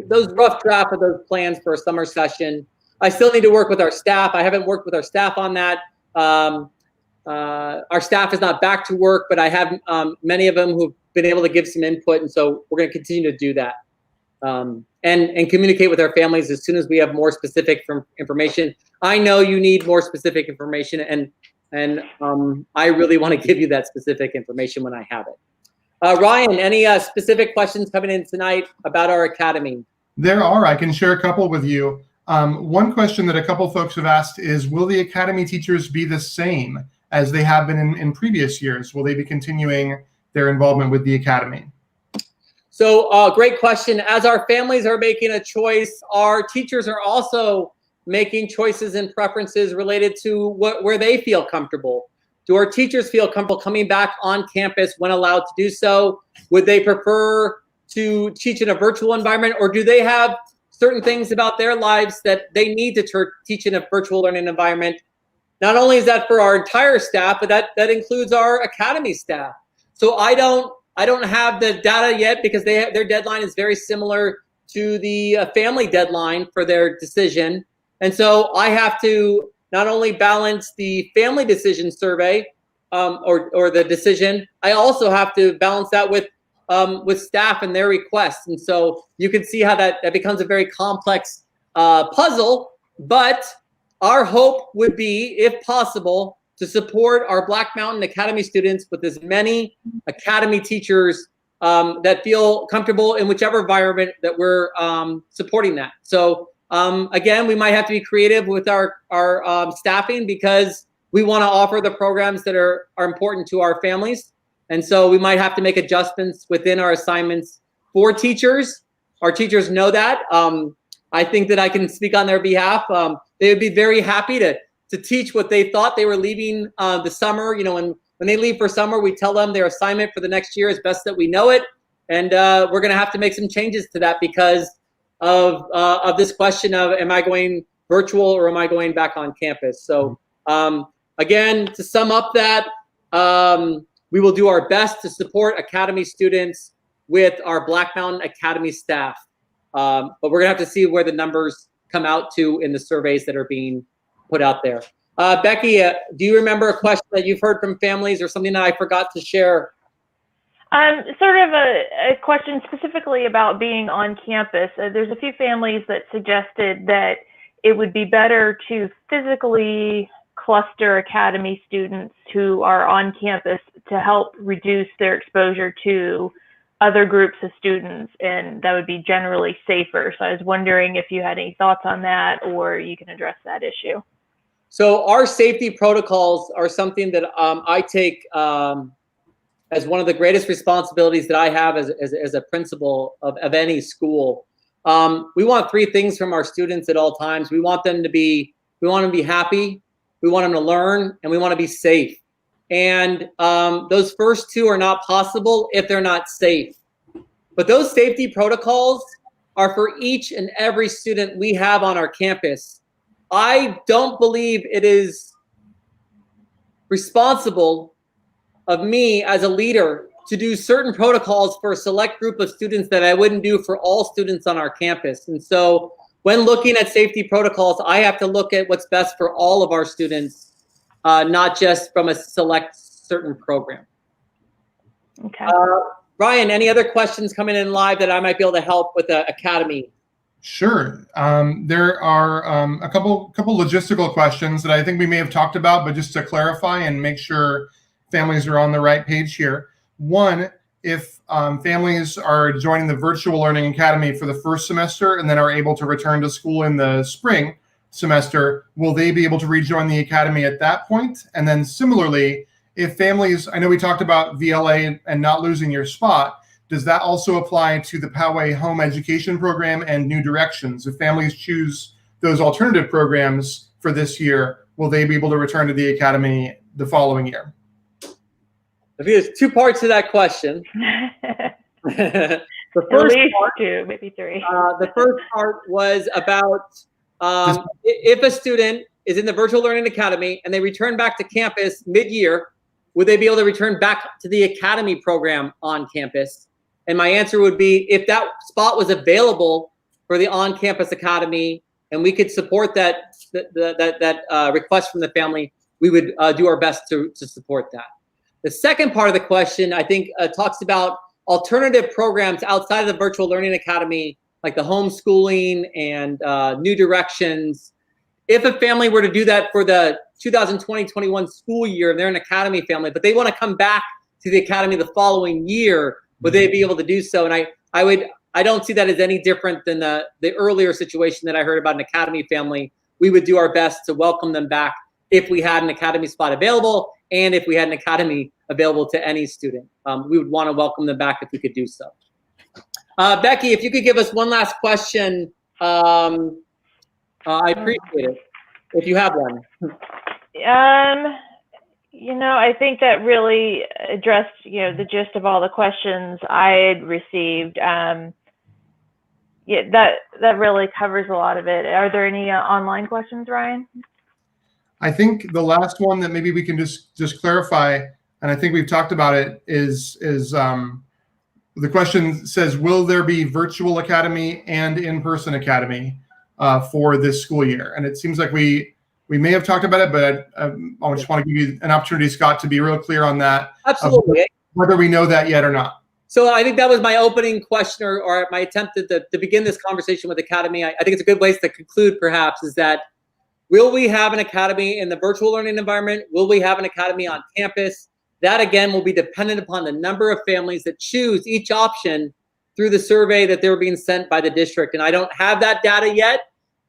those rough draft of those plans for a summer session. I still need to work with our staff. I haven't worked with our staff on that. Our staff is not back to work, but I have many of them who've been able to give some input, and so we're going to continue to do that and communicate with our families as soon as we have more specific information. I know you need more specific information, and I really want to give you that specific information when I have it. Ryan, any specific questions coming in tonight about our academy? There are. I can share a couple with you. One question that a couple folks have asked is, will the academy teachers be the same as they have been in previous years? Will they be continuing their involvement with the academy? So great question. As our families are making a choice, our teachers are also making choices and preferences related to where they feel comfortable. Do our teachers feel comfortable coming back on campus when allowed to do so? Would they prefer to teach in a virtual environment, or do they have certain things about their lives that they need to teach in a virtual learning environment? Not only is that for our entire staff, but that includes our academy staff. So I don't have the data yet because their deadline is very similar to the family deadline for their decision. And so I have to not only balance the family decision survey or the decision, I also have to balance that with staff and their requests. And so you can see how that becomes a very complex puzzle, but our hope would be, if possible, to support our Black Mountain Academy students with as many academy teachers that feel comfortable in whichever environment that we're supporting that. So again, we might have to be creative with our staffing because we want to offer the programs that are important to our families. And so we might have to make adjustments within our assignments for teachers. Our teachers know that. I think that I can speak on their behalf. They would be very happy to teach what they thought they were leaving the summer. You know, when they leave for summer, we tell them their assignment for the next year as best that we know it. And we're going to have to make some changes to that because of this question of, am I going virtual or am I going back on campus? So again, to sum up that, we will do our best to support academy students with our Black Mountain Academy staff. But we're gonna have to see where the numbers come out to in the surveys that are being put out there. Becky, do you remember a question that you've heard from families or something that I forgot to share? Sort of a question specifically about being on campus. There's a few families that suggested that it would be better to physically cluster academy students who are on campus to help reduce their exposure to other groups of students, and that would be generally safer. So I was wondering if you had any thoughts on that, or you can address that issue. So our safety protocols are something that I take as one of the greatest responsibilities that I have as a principal of any school. We want three things from our students at all times. We want them to be happy, we want them to learn, and we want to be safe. And those first two are not possible if they're not safe. But those safety protocols are for each and every student we have on our campus. I don't believe it is responsible of me as a leader to do certain protocols for a select group of students that I wouldn't do for all students on our campus. And so when looking at safety protocols, I have to look at what's best for all of our students, not just from a select certain program. Okay. Ryan, any other questions coming in live that I might be able to help with the academy? Sure. There are a couple logistical questions that I think we may have talked about, but just to clarify and make sure families are on the right page here. One, if families are joining the Virtual Learning Academy for the first semester and then are able to return to school in the spring semester, will they be able to rejoin the academy at that point? And then similarly, if families, I know we talked about VLA and not losing your spot, does that also apply to the Poway Home Education Program and New Directions? If families choose those alternative programs for this year, will they be able to return to the academy the following year? I think there's two parts to that question. The At least two, maybe three. The first part was about If a student is in the Virtual Learning Academy and they return back to campus mid-year, would they be able to return back to the Academy program on campus? And my answer would be, if that spot was available for the on-campus Academy and we could support that request from the family, we would do our best to support that. The second part of the question, I think, talks about alternative programs outside of the Virtual Learning Academy, like the homeschooling and New Directions. If a family were to do that for the 2020-21 school year, and they're an Academy family, but they want to come back to the Academy the following year, would they be able to do so? And I don't see that as any different than the earlier situation that I heard about an Academy family. We would do our best to welcome them back if we had an Academy spot available, and if we had an Academy available to any student. We would want to welcome them back if we could do so. Becky, if you could give us one last question, I appreciate it, if you have one. I think that really addressed, the gist of all the questions I had received. That really covers a lot of it. Are there any online questions, Ryan? I think the last one that maybe we can just clarify, and I think we've talked about it, is the question says, will there be virtual academy and in-person academy for this school year? And it seems like we may have talked about it, but I just want to give you an opportunity, Scott, to be real clear on that. Absolutely. Whether we know that yet or not. So I think that was my opening question, or my attempt to begin this conversation with Academy. I think it's a good place to conclude, perhaps, is that will we have an Academy in the virtual learning environment? Will we have an Academy on campus? That, again, will be dependent upon the number of families that choose each option through the survey that they're being sent by the district. And I don't have that data yet.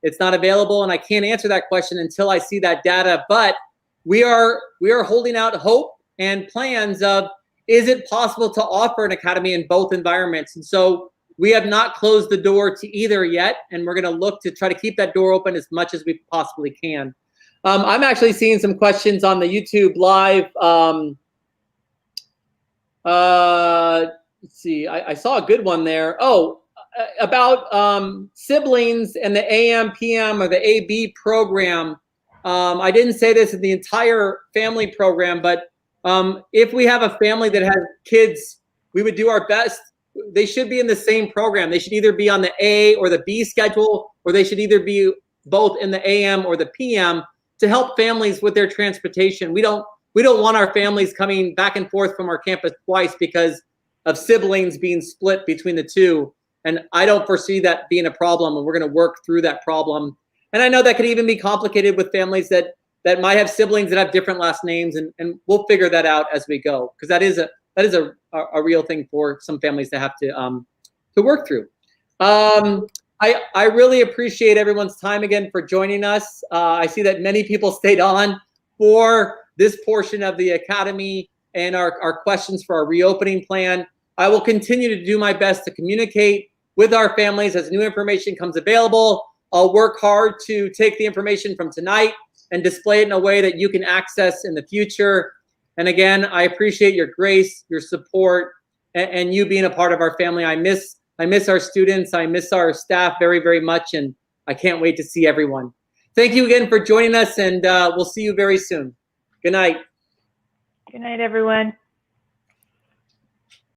It's not available, and I can't answer that question until I see that data. But we are holding out hope and plans of, is it possible to offer an Academy in both environments? And so we have not closed the door to either yet, and we're going to look to try to keep that door open as much as we possibly can. I'm actually seeing some questions on the YouTube live. Let's see, I saw a good one there. Oh, about siblings and the AM, PM, or the AB program. I didn't say this in the entire family program, but if we have a family that has kids, we would do our best. They should be in the same program. They should either be on the A or the B schedule, or they should either be both in the AM or the PM to help families with their transportation. We don't want our families coming back and forth from our campus twice because of siblings being split between the two. And I don't foresee that being a problem, and we're going to work through that problem. And I know that could even be complicated with families that might have siblings that have different last names, and we'll figure that out as we go, because that is a real thing for some families to have to work through. I really appreciate everyone's time again for joining us. I see that many people stayed on for this portion of the Academy and our questions for our reopening plan. I will continue to do my best to communicate with our families as new information comes available. I'll work hard to take the information from tonight and display it in a way that you can access in the future. And again, I appreciate your grace, your support, and you being a part of our family. I miss our students. I miss our staff very, very much, and I can't wait to see everyone. Thank you again for joining us, and we'll see you very soon. Good night. Good night, everyone.